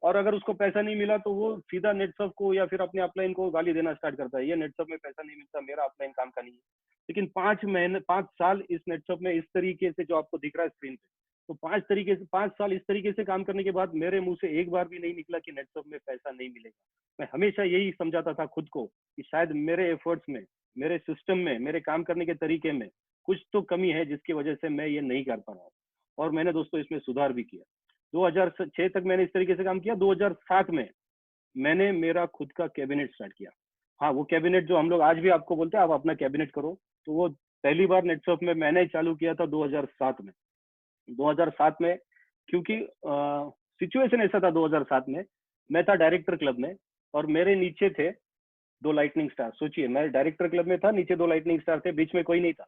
और अगर उसको पैसा नहीं मिला तो वो सीधा नेटवर्क को या फिर अपने अपलाइन को गाली देना स्टार्ट करता है, ये नेटवर्क में पैसा नहीं मिलता, मेरा अपलाइन काम का नहीं है। लेकिन 5 महीने 5 साल इस नेटवर्क में इस तरीके से जो आपको दिख रहा है स्क्रीन पे, तो 5 साल इस तरीके से काम करने के बाद मेरे मुंह से एक बार भी नहीं निकला कि नेटवर्क में पैसा नहीं मिलेगा। मैं हमेशा यही समझाता था खुद को कि शायद मेरे एफर्ट्स में, मेरे सिस्टम में, मेरे काम करने के तरीके में कुछ तो कमी है जिसकी वजह से मैं ये नहीं कर पा रहा हूँ। और मैंने दोस्तों इसमें सुधार भी किया। 2006 तक मैंने इस तरीके से काम किया। 2007 में मैंने मेरा खुद का कैबिनेट स्टार्ट किया। हाँ, वो कैबिनेट जो हम लोग आज भी आपको बोलते हैं आप अपना कैबिनेट करो, तो वो पहली बार नेटवर्क में मैंने चालू किया था 2007 में। 2007 में क्योंकि सिचुएशन ऐसा था, 2007 में मैं था डायरेक्टर क्लब में और मेरे नीचे थे 2 लाइटनिंग स्टार। सोचिए, मैं डायरेक्टर क्लब में था, नीचे 2 लाइटनिंग स्टार थे, बीच में कोई नहीं था।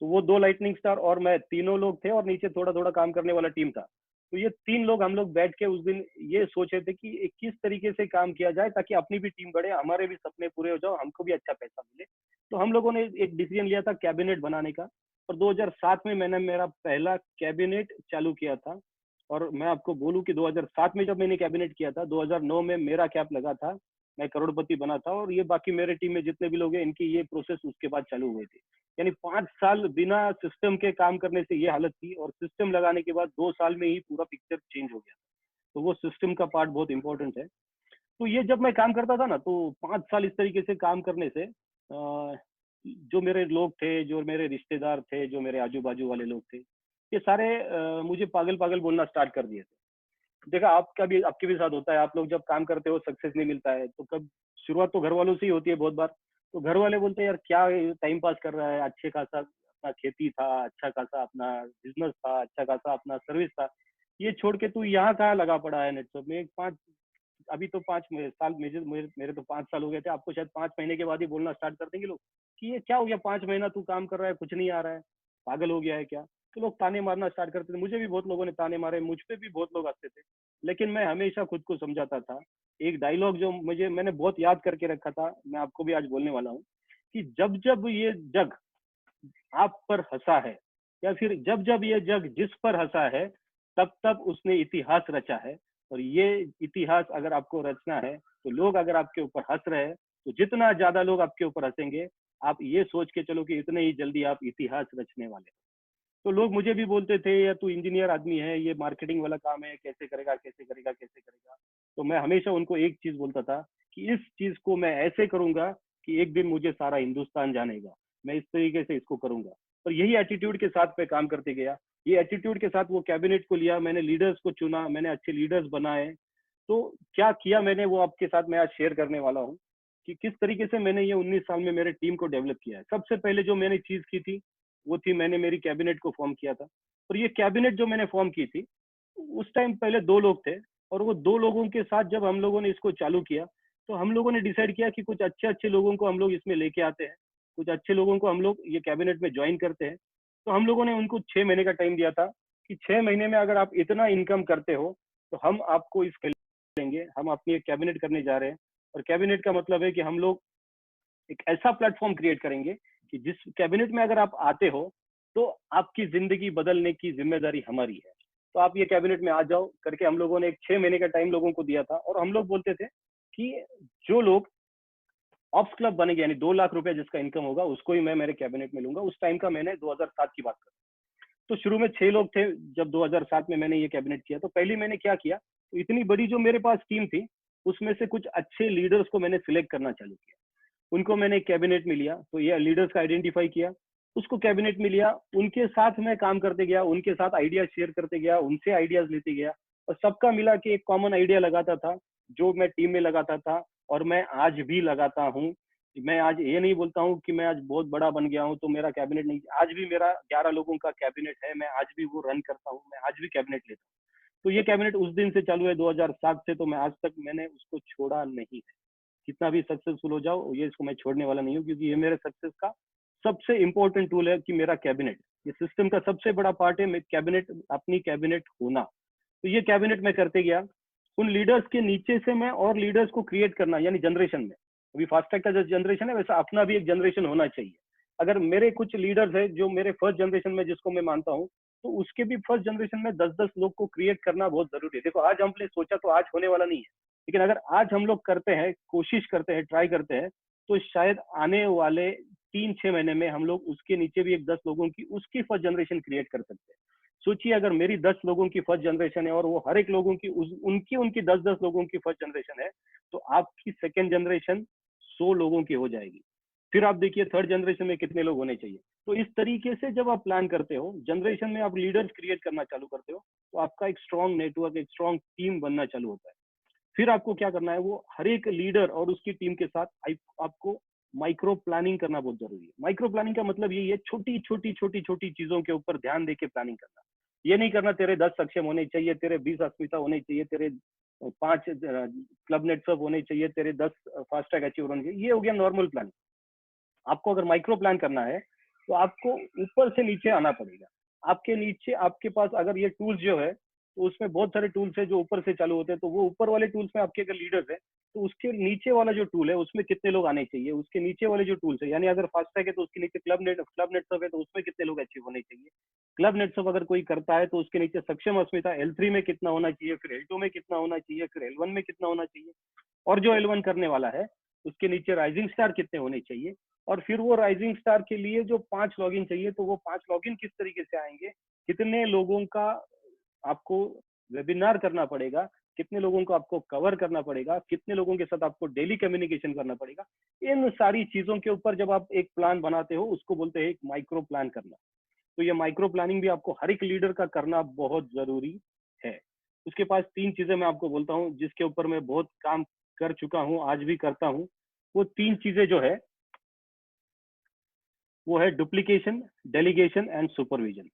तो वो 2 लाइटनिंग स्टार और मैं, तीनों लोग थे और नीचे थोड़ा थोड़ा काम करने वाला टीम था। तो ये 3 लोग हम लोग बैठ के उस दिन ये सोचे थे कि किस तरीके से काम किया जाए ताकि अपनी भी टीम बढ़े, हमारे भी सपने पूरे हो जाओ, हमको भी अच्छा पैसा मिले। तो हम लोगों ने एक डिसीजन लिया था कैबिनेट बनाने का, और 2007 में मैंने मेरा पहला कैबिनेट चालू किया था। और मैं आपको बोलूं कि 2007 में जब मैंने कैबिनेट किया था, 2009 में मेरा कैप लगा था, मैं करोड़पति बना था, और ये बाकी मेरे टीम में जितने भी लोग हैं इनकी ये प्रोसेस उसके बाद चालू हुई थी। यानी 5 साल बिना सिस्टम के काम करने से ये हालत थी, और सिस्टम लगाने के बाद 2 साल में ही पूरा पिक्चर चेंज हो गया। तो वो सिस्टम का पार्ट बहुत इंपॉर्टेंट है। तो ये जब मैं काम करता था ना, तो 5 साल इस तरीके से काम करने से जो मेरे लोग थे, जो मेरे रिश्तेदार थे, जो मेरे आजू बाजू वाले लोग थे, ये सारे मुझे पागल पागल बोलना स्टार्ट कर दिए थे। देखा, आपका भी, आपके भी साथ होता है, आप लोग जब काम करते हो सक्सेस नहीं मिलता है तो कब शुरुआत तो घर वालों से ही होती है बहुत बार। तो घर वाले बोलते हैं यार क्या टाइम पास कर रहा है, अच्छे खासा अपना खेती था, अच्छा खासा अपना बिजनेस था, अच्छा खासा अपना सर्विस था, ये छोड़ के तू यहाँ कहाँ लगा पड़ा है नेटवर्क में। एक पाँच, अभी तो 5 साल, मेरे तो 5 साल हो गए थे, आपको शायद 5 महीने के बाद ही बोलना स्टार्ट कर देंगे लोग कि ये क्या हो गया, 5 महीना तू काम कर रहा है, कुछ नहीं आ रहा है, पागल हो गया है क्या। तो लोग ताने मारना स्टार्ट करते थे, मुझे भी बहुत लोगों ने ताने मारे, मुझ पे भी बहुत लोग हंसते थे। लेकिन मैं हमेशा खुद को समझाता था। एक डायलॉग जो मैंने बहुत याद करके रखा था, मैं आपको भी आज बोलने वाला हूँ कि जब जब ये जग आप पर हंसा है, या फिर जब जब ये जग जिस पर हंसा है, तब तब उसने इतिहास रचा है। और ये इतिहास अगर आपको रचना है, तो लोग अगर आपके ऊपर हंस रहे हैं, तो जितना ज्यादा लोग आपके ऊपर हंसेंगे, आप ये सोच के चलो कि इतने ही जल्दी आप इतिहास रचने वाले हैं। तो लोग मुझे भी बोलते थे या तू इंजीनियर आदमी है, ये मार्केटिंग वाला काम है, कैसे करेगा, कैसे करेगा, कैसे करेगा। तो मैं हमेशा उनको एक चीज बोलता था कि इस चीज को मैं ऐसे करूंगा कि एक दिन मुझे सारा हिंदुस्तान जानेगा, मैं इस तरीके से इसको करूंगा। और यही एटीट्यूड के साथ मैं काम करते गया। ये एटीट्यूड के साथ वो कैबिनेट को लिया, मैंने लीडर्स को चुना, मैंने अच्छे लीडर्स बनाए। तो क्या किया मैंने, वो आपके साथ मैं आज शेयर करने वाला हूँ कि किस तरीके से मैंने ये 19 साल में मेरे टीम को डेवलप किया है। सबसे पहले जो मैंने चीज की थी, वो थी मैंने मेरी कैबिनेट को फॉर्म किया था। और ये कैबिनेट जो मैंने फॉर्म की थी, उस टाइम पहले 2 लोग थे, और वो 2 लोगों के साथ जब हम लोगों ने इसको चालू किया, तो हम लोगों ने डिसाइड किया कि कुछ अच्छे अच्छे लोगों को हम लोग इसमें लेके आते हैं, कुछ अच्छे लोगों को हम लोग ये कैबिनेट में ज्वाइन करते हैं। तो हम लोगों ने उनको 6 महीने का टाइम दिया था कि 6 महीने में अगर आप इतना इनकम करते हो तो हम आपको इस लेंगे, हम अपनी एक कैबिनेट करने जा रहे हैं। और कैबिनेट का मतलब है कि हम लोग एक ऐसा प्लेटफॉर्म क्रिएट करेंगे कि जिस कैबिनेट में अगर आप आते हो, तो आपकी जिंदगी बदलने की जिम्मेदारी हमारी है। तो आप ये कैबिनेट में आ जाओ करके हम लोगों ने एक 6 महीने का टाइम लोगों को दिया था। और हम लोग बोलते थे कि जो लोग ऑप्स क्लब बनेंगे, यानी 2 लाख रुपए जिसका इनकम होगा, उसको ही मैं मेरे कैबिनेट में लूंगा। उस टाइम का मैंने 2007 की बात कर। तो शुरू में 6 लोग थे जब 2007 में मैंने ये कैबिनेट किया। तो पहले मैंने क्या किया, तो इतनी बड़ी जो मेरे पास टीम थी, उसमें से कुछ अच्छे लीडर्स को मैंने सिलेक्ट करना चालू किया। उनको मैंने कैबिनेट में लिया। तो ये लीडर्स का आइडेंटिफाई किया, उसको कैबिनेट में लिया, उनके साथ मैं काम करते गया, उनके साथ आइडिया शेयर करते गया, उनसे आइडियाज लेते गया, और सबका मिला के एक कॉमन आइडिया लगाता था जो मैं टीम में लगाता था। और मैं आज भी लगाता हूँ। मैं आज ये नहीं बोलता हूँ कि मैं आज बहुत बड़ा बन गया हूँ तो मेरा कैबिनेट नहीं, आज भी मेरा 11 लोगों का कैबिनेट है, मैं आज भी वो रन करता हूँ, मैं आज भी कैबिनेट लेता हूँ। तो ये कैबिनेट उस दिन से चालू है 2007 से, तो मैं आज तक मैंने उसको छोड़ा नहीं है। कितना भी सक्सेसफुल हो जाओ, ये इसको मैं छोड़ने वाला नहीं हूँ, क्योंकि ये मेरे सक्सेस का सबसे इंपॉर्टेंट टूल है कि मेरा कैबिनेट, ये सिस्टम का सबसे बड़ा पार्ट है कैबिनेट, अपनी कैबिनेट होना। तो ये कैबिनेट में करते गया। उन लीडर्स के नीचे से मैं और लीडर्स को क्रिएट करना, यानी जनरेशन में, अभी फास्ट ट्रैक का जो जनरेशन है, वैसा अपना भी एक जनरेशन होना चाहिए। अगर मेरे कुछ लीडर्स है जो मेरे फर्स्ट जनरेशन में जिसको मैं मानता हूँ, तो उसके भी फर्स्ट जनरेशन में 10-10 लोग को क्रिएट करना बहुत जरूरी है। देखो आज हमने सोचा तो आज होने वाला नहीं है, लेकिन अगर आज हम लोग करते हैं, कोशिश करते हैं, ट्राई करते हैं, तो शायद आने वाले 3-6 महीने में हम लोग उसके नीचे भी एक 10 लोगों की उसकी फर्स्ट जनरेशन क्रिएट कर सकते हैं। सोचिए अगर मेरी 10 लोगों की फर्स्ट जनरेशन है और वो हर एक लोगों की उनकी उनकी 10-10 लोगों की फर्स्ट जनरेशन है, तो आपकी सेकेंड जनरेशन 100 लोगों की हो जाएगी। फिर आप देखिए थर्ड जनरेशन में कितने लोग होने चाहिए। तो इस तरीके से जब आप प्लान करते हो, जनरेशन में आप लीडर्स क्रिएट करना चालू करते हो, तो आपका एक स्ट्रॉन्ग नेटवर्क, एक स्ट्रॉन्ग टीम बनना चालू होता है। फिर आपको क्या करना है, वो हर एक लीडर और उसकी टीम के साथ आपको माइक्रो प्लानिंग करना बहुत जरूरी है। माइक्रो प्लानिंग का मतलब यही है, छोटी छोटी छोटी छोटी चीजों के ऊपर ध्यान देके प्लानिंग करना। ये नहीं करना तेरे 10 सक्षम होने चाहिए, तेरे 20 अस्मिता होने चाहिए, तेरे 5 क्लब नेटवर्क होने चाहिए, तेरे 10 फास्ट ट्रैक अचीवर होने चाहिए। ये हो गया नॉर्मल प्लानिंग। आपको अगर माइक्रो प्लान करना है, तो आपको ऊपर से नीचे आना पड़ेगा। आपके नीचे आपके पास अगर ये टूल्स जो है, तो उसमें बहुत सारे टूल्स है जो ऊपर से चालू होते हैं। तो वो ऊपर वाले टूल्स में आपके अगर लीडर्स है, तो उसके नीचे वाला जो टूल है उसमें कितने लोग आने चाहिए, उसके नीचे वाले जो टूल्स है, यानी अगर फास्टैग है तो उसके नीचे क्लब नेटवर्क है तो उसमें कितने लोग अचीव होने चाहिए। क्लब नेटवर्क अगर कोई करता है तो उसके नीचे सक्षम अस्मिता L3 में कितना होना चाहिए, फिर L2 में कितना होना चाहिए, फिर L1 में कितना होना चाहिए, और जो L1 करने वाला है उसके नीचे राइजिंग स्टार कितने होने चाहिए। और फिर वो राइजिंग स्टार के लिए जो 5 लॉगिन चाहिए, तो वो 5 लॉगिन किस तरीके से आएंगे, कितने लोगों का आपको वेबिनार करना पड़ेगा, कितने लोगों को आपको कवर करना पड़ेगा, कितने लोगों के साथ आपको डेली कम्युनिकेशन करना पड़ेगा। इन सारी चीजों के ऊपर जब आप एक प्लान बनाते हो, उसको बोलते हैं एक माइक्रो प्लान करना। तो ये माइक्रो प्लानिंग भी आपको हर एक लीडर का करना बहुत जरूरी है। उसके पास 3 चीजें मैं आपको बोलता हूँ जिसके ऊपर मैं बहुत काम कर चुका हूँ, आज भी करता हूँ। वो 3 चीजें जो है, वो है डुप्लीकेशन, डेलीगेशन एंड सुपरविजन।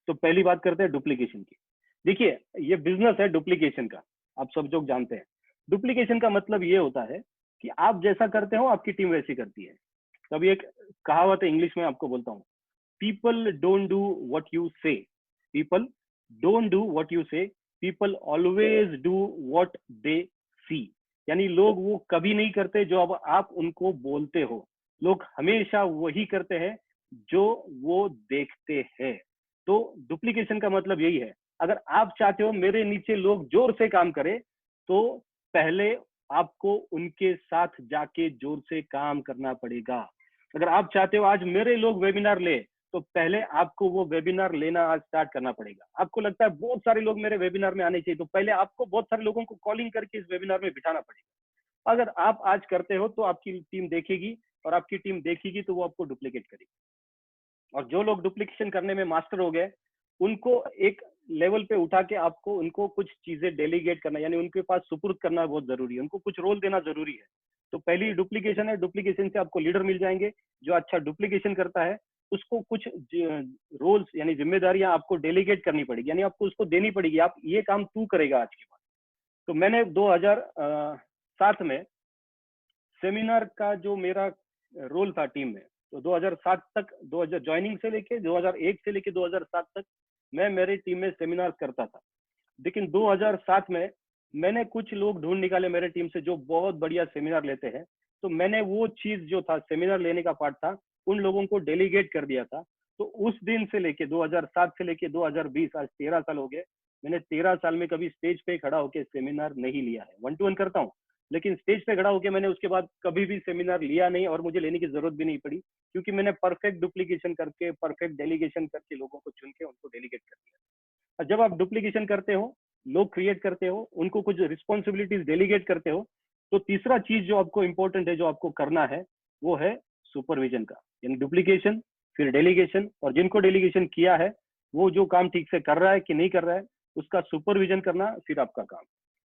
तो पहली बात करते हैं डुप्लीकेशन की। देखिए ये बिजनेस है डुप्लीकेशन का, आप सब लोग जानते हैं। डुप्लीकेशन का मतलब ये होता है कि आप जैसा करते हो आपकी टीम वैसी करती है। तभी एक कहावत है इंग्लिश में, आपको बोलता हूँ, people don't do what you say, people don't do what you say, people always do what they see. यानी लोग वो कभी नहीं करते जो अब आप उनको बोलते हो, लोग हमेशा वही करते हैं जो वो देखते हैं। तो डुप्लीकेशन का मतलब यही है, अगर आप चाहते हो मेरे नीचे लोग जोर से काम करें, तो पहले आपको उनके साथ जाके जोर से काम करना पड़ेगा। अगर आप चाहते हो आज मेरे लोग वेबिनार ले, तो पहले आपको वो वेबिनार लेना आज स्टार्ट करना पड़ेगा। आपको लगता है बहुत सारे लोग मेरे वेबिनार में आने चाहिए, तो पहले आपको बहुत सारे लोगों को कॉलिंग करके इस वेबिनार में बिठाना पड़ेगा। अगर आप आज करते हो तो आपकी टीम देखेगी, और आपकी टीम देखेगी तो वो आपको डुप्लीकेट करेगी। और जो लोग डुप्लीकेशन करने में मास्टर हो गए, उनको एक लेवल पे उठा के आपको उनको कुछ चीजें डेलीगेट करना, यानी उनके पास सुपुर्द करना बहुत जरूरी है, उनको कुछ रोल देना जरूरी है। तो पहली डुप्लीकेशन है, डुप्लीकेशन से आपको लीडर मिल जाएंगे जो अच्छा डुप्लीकेशन करता है। उसको कुछ रोल्स यानी जिम्मेदारियां आपको डेलीगेट करनी पड़ेगी, यानी आपको उसको देनी पड़ेगी, आप ये काम तू करेगा आज के बाद। तो मैंने 2007 में सेमिनार का जो मेरा रोल था टीम में, तो 2007 तक 2000 ज्वाइनिंग से लेके 2001 से लेके 2007 तक मैं मेरी टीम में सेमिनार करता था। लेकिन 2007 में मैंने कुछ लोग ढूंढ निकाले मेरे टीम से जो बहुत बढ़िया सेमिनार लेते हैं। तो मैंने वो चीज जो था सेमिनार लेने का पार्ट था, उन लोगों को डेलीगेट कर दिया था। तो उस दिन से लेके 2007 से लेके 2020, आज 13 साल हो गए, मैंने 13 साल में कभी स्टेज पे खड़ा होकर सेमिनार नहीं लिया है। 1-to-1 करता हूँ, लेकिन स्टेज पे खड़ा होकर मैंने उसके बाद कभी भी सेमिनार लिया नहीं, और मुझे लेने की जरूरत भी नहीं पड़ी, क्योंकि मैंने परफेक्ट डुप्लीकेशन करके, परफेक्ट डेलीगेशन करके लोगों को चुन के उनको डेलीगेट कर दिया। और जब आप डुप्लीकेशन करते हो, लोग क्रिएट करते हो, उनको कुछ रिस्पॉन्सिबिलिटीज डेलीगेट करते हो, तो तीसरा चीज जो आपको इंपॉर्टेंट है, जो आपको करना है, वो है सुपरविजन का। यानी डुप्लीकेशन, फिर डेलीगेशन, और जिनको डेलीगेशन किया है वो जो काम ठीक से कर रहा है कि नहीं कर रहा है, उसका सुपरविजन करना फिर आपका काम।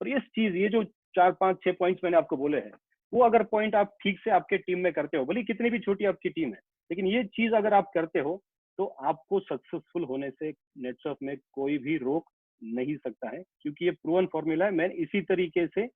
और ये जो 4-5-6 पॉइंट्स मैंने आपको बोले हैं, वो अगर पॉइंट आप ठीक से आपके टीम में करते हो, भले कितनी भी छोटी आपकी टीम है, लेकिन ये चीज अगर आप करते हो, तो आपको सक्सेसफुल होने से नेटवर्क में कोई भी रोक नहीं सकता है, क्योंकि ये प्रूवन फॉर्मूला है। मैं इसी तरीके से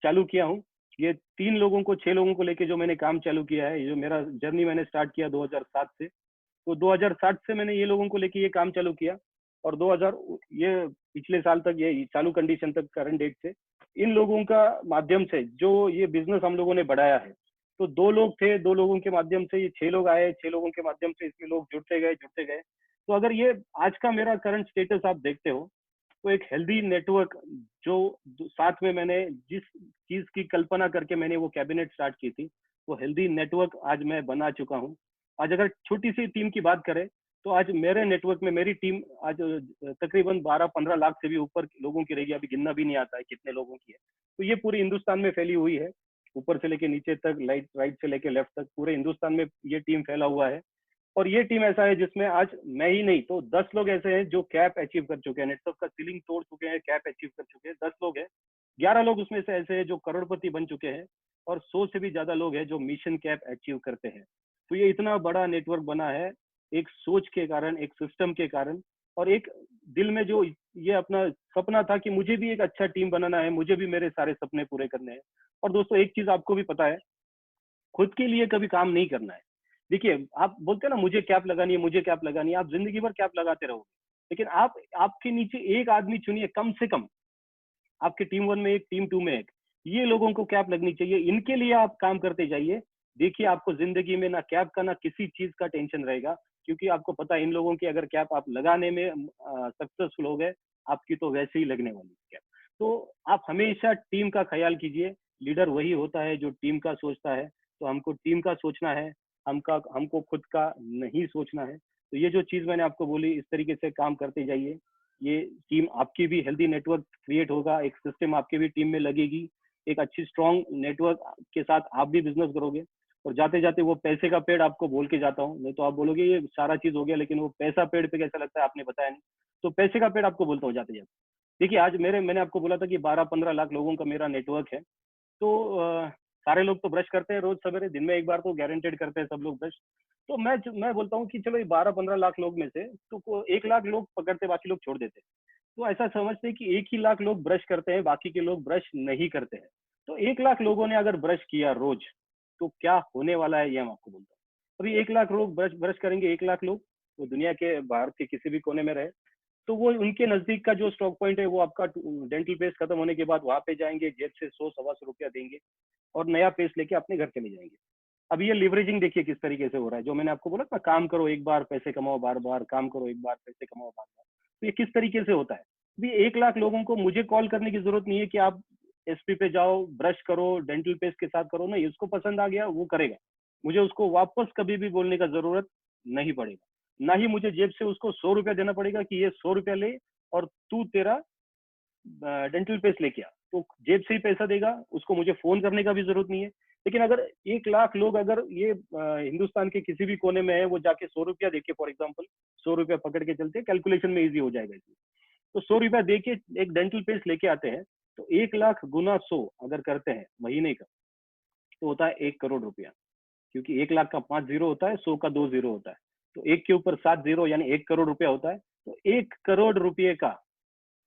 चालू किया हूँ। ये 3 लोगों को 6 लोगों को लेके जो मैंने काम चालू किया है, ये जो मेरा जर्नी मैंने स्टार्ट किया 2007 से, तो 2007 से मैंने ये लोगों को लेके ये काम चालू किया, और 2000 ये पिछले साल तक, ये चालू कंडीशन तक, करंट डेट से इन लोगों का माध्यम से जो ये बिजनेस हम लोगों ने बढ़ाया है, तो 2 लोग थे, 2 लोगों के माध्यम से ये 6 लोग आए, 6 लोगों के माध्यम से इसमें लोग जुड़ते गए, जुड़ते गए। तो अगर ये आज का मेरा करंट स्टेटस आप देखते हो, तो एक हेल्दी नेटवर्क जो साथ में मैंने जिस चीज की कल्पना करके मैंने वो कैबिनेट स्टार्ट की थी, वो हेल्दी नेटवर्क आज मैं बना चुका हूँ। आज अगर छोटी सी टीम की बात करें, तो आज मेरे नेटवर्क में मेरी टीम आज तकरीबन 12-15 लाख से भी ऊपर लोगों की रहेगी। अभी गिनना भी नहीं आता है कितने लोगों की है। तो ये पूरे हिंदुस्तान में फैली हुई है, ऊपर से लेके नीचे तक, राइट से लेके लेफ्ट तक, पूरे हिंदुस्तान में ये टीम फैला हुआ है। और ये टीम ऐसा है जिसमें आज मैं ही नहीं तो 10 लोग ऐसे हैं जो कैप अचीव कर चुके हैं, नेटवर्क का सीलिंग तोड़ चुके हैं, कैप अचीव कर चुके हैं। 10 लोग हैं, 11 लोग उसमें से ऐसे हैं जो करोड़पति बन चुके हैं, और 100 से भी ज्यादा लोग हैं जो मिशन कैप अचीव करते हैं। तो ये इतना बड़ा नेटवर्क बना है एक सोच के कारण, एक सिस्टम के कारण, और एक दिल में जो ये अपना सपना था कि मुझे भी एक अच्छा टीम बनाना है, मुझे भी मेरे सारे सपने पूरे करने हैं। और दोस्तों एक चीज आपको भी पता है, खुद के लिए कभी काम नहीं करना है। देखिए, आप बोलते हैं ना मुझे कैप लगानी है, मुझे कैप लगानी है, आप जिंदगी भर कैप लगाते रहोगे। लेकिन आप आपके नीचे एक आदमी चुनिए कम से कम, आपके टीम 1 में एक, टीम 2 में एक, ये लोगों को कैप लगनी चाहिए, इनके लिए आप काम करते जाइए। देखिए आपको जिंदगी में ना कैप का ना किसी चीज का टेंशन रहेगा, क्योंकि आपको पता है इन लोगों की अगर कैप आप लगाने में सक्सेसफुल हो गए, आपकी तो वैसे ही लगने वाली कैप। तो आप हमेशा टीम का ख्याल कीजिए। लीडर वही होता है जो टीम का सोचता है। तो हमको टीम का सोचना है, हमको खुद का नहीं सोचना है। तो ये जो चीज मैंने आपको बोली, इस तरीके से काम करते जाइए। ये टीम आपकी भी हेल्दी नेटवर्क क्रिएट होगा, एक सिस्टम आपकी भी टीम में लगेगी, एक अच्छी स्ट्रॉन्ग नेटवर्क के साथ आप भी बिजनेस करोगे। और जाते जाते वो पैसे का पेड़ आपको बोल के जाता हूँ, नहीं तो आप बोलोगे ये सारा चीज हो गया लेकिन वो पैसा पेड़ पे कैसा लगता है आपने बताया नहीं। तो पैसे का पेड़ आपको बोलता हूँ जाते जाते। देखिए आज मैंने आपको बोला था कि 12-15 लाख लोगों का मेरा नेटवर्क है। तो सारे लोग तो ब्रश करते हैं रोज सवेरे, दिन में एक बार तो गारंटेड करते हैं सब लोग ब्रश। तो मैं बोलता हूँ कि चलो ये 12-15 लाख लोग में से तो 1 लाख लोग पकड़ते, बाकी लोग छोड़ देते। तो ऐसा समझते हैं कि 1 ही लाख लोग ब्रश करते हैं, बाकी के लोग ब्रश नहीं करते हैं। तो 1 लाख लोगों ने अगर ब्रश किया रोज, तो क्या होने वाला है ये हम आपको बोलता हूँ। अभी 1 लाख लोग ब्रश ब्रश करेंगे, 1 लाख लोग, वो दुनिया के बाहर के किसी भी कोने में रहे, तो वो उनके नजदीक का जो स्टॉक पॉइंट है वो आपका डेंटल पेस्ट खत्म होने के बाद वहां पे जाएंगे, जेब से 100-125 रुपया देंगे और नया पेस्ट लेके अपने घर चले जाएंगे। अब ये लिवरेजिंग देखिए किस तरीके से हो रहा है, जो मैंने आपको बोला ना, काम करो एक बार पैसे कमाओ बार बार, काम करो एक बार पैसे कमाओ बार बार। तो ये किस तरीके से होता है। भी 1 लाख लोगों को मुझे कॉल करने की जरूरत नहीं है कि आप एसपी पे जाओ, ब्रश करो, डेंटल पेस्ट के साथ करो, नहीं, उसको पसंद आ गया वो करेगा। मुझे उसको वापस कभी भी बोलने का जरूरत नहीं पड़ेगा, ना ही मुझे जेब से उसको 100 रुपया देना पड़ेगा कि ये 100 रुपया ले और तू तेरा डेंटल पेस्ट लेके आ। तो जेब से ही पैसा देगा, उसको मुझे फोन करने का भी जरूरत नहीं है। लेकिन अगर 1 लाख लोग अगर ये हिंदुस्तान के किसी भी कोने में है, वो जाके 100 रुपया देके, फॉर एग्जाम्पल 100 रुपया पकड़ के चलते, कैलकुलेशन में इजी हो जाएगा इसमें। तो 100 रुपया दे के एक डेंटल पेस्ट लेके आते हैं, तो 1 लाख गुना 100 अगर करते हैं महीने का, तो होता है 1 करोड़ रुपया। क्योंकि 1 लाख का 5 जीरो होता है, 100 का 2 जीरो होता है, तो एक के ऊपर 7 जीरो यानी 1 करोड़ रुपया होता है। तो 1 करोड़ रुपये का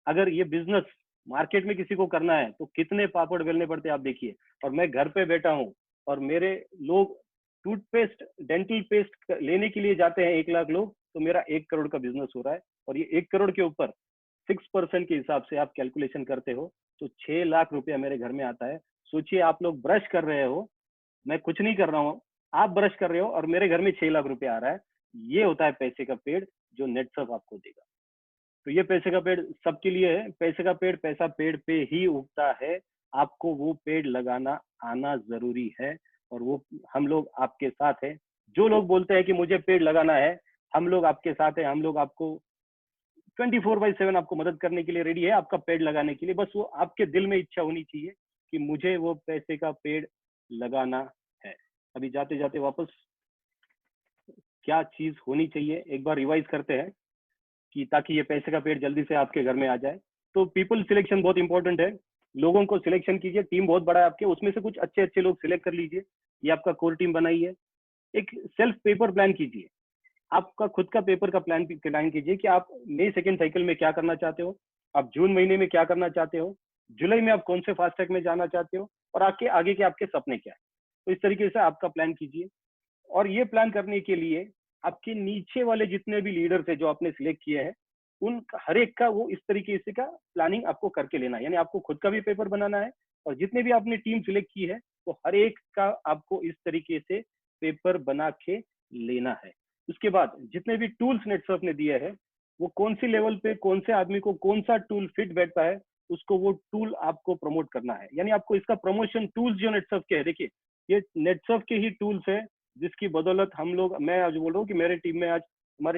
अगर ये बिजनेस मार्केट में किसी को करना है, तो कितने पापड़ बेलने पड़ते हैं आप देखिए। और मैं घर पे बैठा हूँ और मेरे लोग टूथपेस्ट, डेंटल पेस्ट लेने के लिए जाते हैं 1 लाख लोग, तो मेरा 1 करोड़ का बिजनेस हो रहा है। और ये 1 करोड़ के ऊपर 6% के हिसाब से आप कैलकुलेशन करते हो, तो 6 लाख रुपया मेरे घर में आता है। सोचिए आप लोग ब्रश कर रहे हो, मैं कुछ नहीं कर रहा हूँ, आप ब्रश कर रहे हो और मेरे घर में 6 लाख रुपया आ रहा है। ये होता है पैसे का पेड़ जो नेट सर्फ आपको देगा। तो ये पैसे का पेड़ सबके लिए है। पैसे का पेड़, पैसा पेड़ पे ही उगता है। आपको वो पेड़ लगाना आना जरूरी है, और वो हम लोग आपके साथ है। जो लोग बोलते हैं कि मुझे पेड़ लगाना है, हम लोग आपके साथ है। हम लोग आपको 24/7 आपको मदद करने के लिए रेडी है, आपका पेड़ लगाने के लिए। बस वो आपके दिल में इच्छा होनी चाहिए कि मुझे वो पैसे का पेड़ लगाना है। अभी जाते जाते वापस क्या चीज होनी चाहिए एक बार रिवाइज करते हैं, कि ताकि ये पैसे का पेड़ जल्दी से आपके घर में आ जाए। तो पीपल सिलेक्शन बहुत इंपॉर्टेंट है। लोगों को सिलेक्शन कीजिए। टीम बहुत बड़ा है आपके, उसमें से कुछ अच्छे अच्छे लोग सिलेक्ट कर लीजिए। ये आपका कोर टीम बनाइए। एक सेल्फ पेपर प्लान कीजिए। आपका खुद का पेपर का प्लान कीजिए कि आप मई सेकेंड साइकिल में क्या करना चाहते हो, आप जून महीने में क्या करना चाहते हो, जुलाई में आप कौन से फास्ट ट्रैक में जाना चाहते हो, और आगे आगे के आपके सपने क्या है। तो इस तरीके से आपका प्लान कीजिए। और ये प्लान करने के लिए आपके नीचे वाले जितने भी लीडर थे जो आपने सिलेक्ट किए हैं, उन हर एक का वो इस तरीके से का प्लानिंग आपको करके लेना है। यानी आपको खुद का भी पेपर बनाना है, और जितने भी आपने टीम सिलेक्ट की है तो हर एक का आपको इस तरीके से पेपर बना के लेना है। उसके बाद जितने भी टूल्स नेटसर्फ ने दिए हैं, वो कौन सी लेवल पे कौन से आदमी को कौन सा टूल फिट बैठता है, उसको वो टूल आपको प्रमोट करना है। यानी आपको इसका प्रमोशन टूल्स जो नेटसर्फ के है, देखिए ये नेटसर्फ के ही टूल्स है जिसकी बदौलत हम लोग, मैं आज बोल रहा हूँ कि हमारी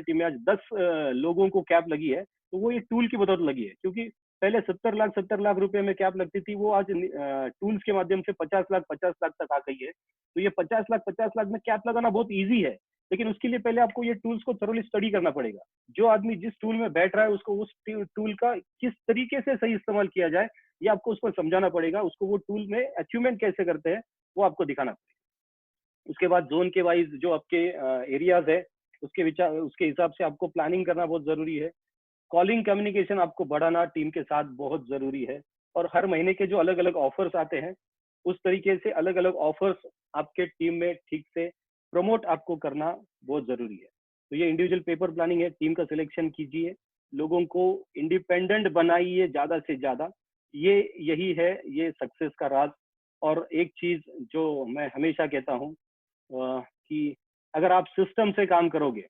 टीम में आज 10 लोगों को कैप लगी है, तो वो ये टूल की बदौलत लगी है। क्योंकि पहले 70 लाख रुपए में कैप लगती थी, वो आज टूल्स के माध्यम से 50 लाख तक आ गई है। तो ये 50 लाख में कैप लगाना बहुत ईजी है, लेकिन उसके लिए पहले आपको ये टूल्स को थोरली स्टडी करना पड़ेगा। जो आदमी जिस टूल में बैठ रहा है, उसको उस टूल का किस तरीके से सही इस्तेमाल किया जाए, ये आपको उसको समझाना पड़ेगा। उसको वो टूल में अचीवमेंट कैसे करते हैं, वो आपको दिखाना पड़ेगा। उसके बाद जोन के वाइज जो आपके एरियाज है, उसके हिसाब से आपको प्लानिंग करना बहुत जरूरी है। कॉलिंग कम्युनिकेशन आपको बढ़ाना टीम के साथ बहुत जरूरी है। और हर महीने के जो अलग अलग ऑफर्स आते हैं, उस तरीके से अलग अलग ऑफर्स आपके टीम में ठीक से प्रमोट आपको करना बहुत जरूरी है। तो ये इंडिविजुअल पेपर प्लानिंग है। टीम का सिलेक्शन कीजिए, लोगों को इंडिपेंडेंट बनाइए ज्यादा से ज्यादा। यही है ये सक्सेस का राज। और एक चीज जो मैं हमेशा कहता हूँ कि अगर आप सिस्टम से काम करोगे,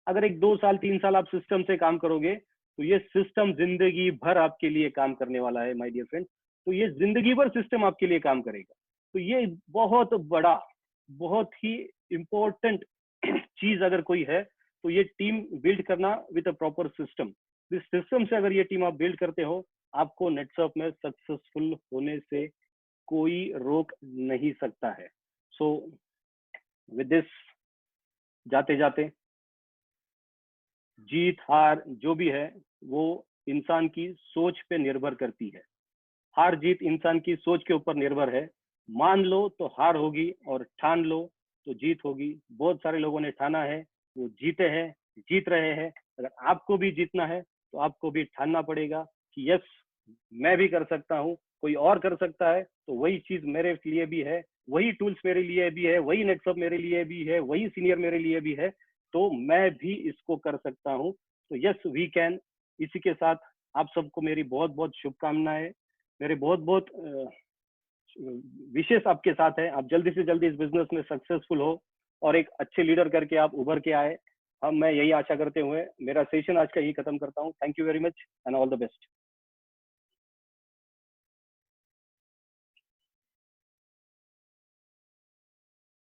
अगर एक 2 साल 3 साल आप सिस्टम से काम करोगे, तो ये सिस्टम जिंदगी भर आपके लिए काम करने वाला है माय डियर फ्रेंड। तो ये जिंदगी भर सिस्टम आपके लिए काम करेगा। तो ये बहुत बड़ा, बहुत ही इम्पोर्टेंट चीज अगर कोई है, तो ये टीम बिल्ड करना विद अ प्रॉपर सिस्टम। इस सिस्टम से अगर ये टीम आप बिल्ड करते हो, आपको नेटसर्फ में सक्सेसफुल होने से कोई रोक नहीं सकता है। सो विद दिस, जाते जाते, जीत हार जो भी है वो इंसान की सोच पे निर्भर करती है। हार जीत इंसान की सोच के ऊपर निर्भर है। मान लो तो हार होगी, और ठान लो तो जीत होगी। बहुत सारे लोगों ने ठाना है, वो जीते हैं, जीत रहे हैं। अगर आपको भी जीतना है, तो आपको भी ठानना पड़ेगा कि यस, मैं भी कर सकता हूँ। कोई और कर सकता है तो वही चीज मेरे लिए भी है, वही टूल्स मेरे लिए भी है, वही नेटवर्क मेरे लिए भी है, वही सीनियर मेरे लिए भी है, तो मैं भी इसको कर सकता हूँ। तो यस वी कैन। इसी के साथ आप सबको मेरी बहुत बहुत शुभकामनाएं। मेरे बहुत बहुत विशेष आपके साथ है। आप जल्दी से जल्दी इस बिजनेस में सक्सेसफुल हो और एक अच्छे लीडर करके आप उभर के आए। हम मैं यही आशा करते हुए मेरा सेशन आज का यही खत्म करता हूँ। Thank you very much and all the best.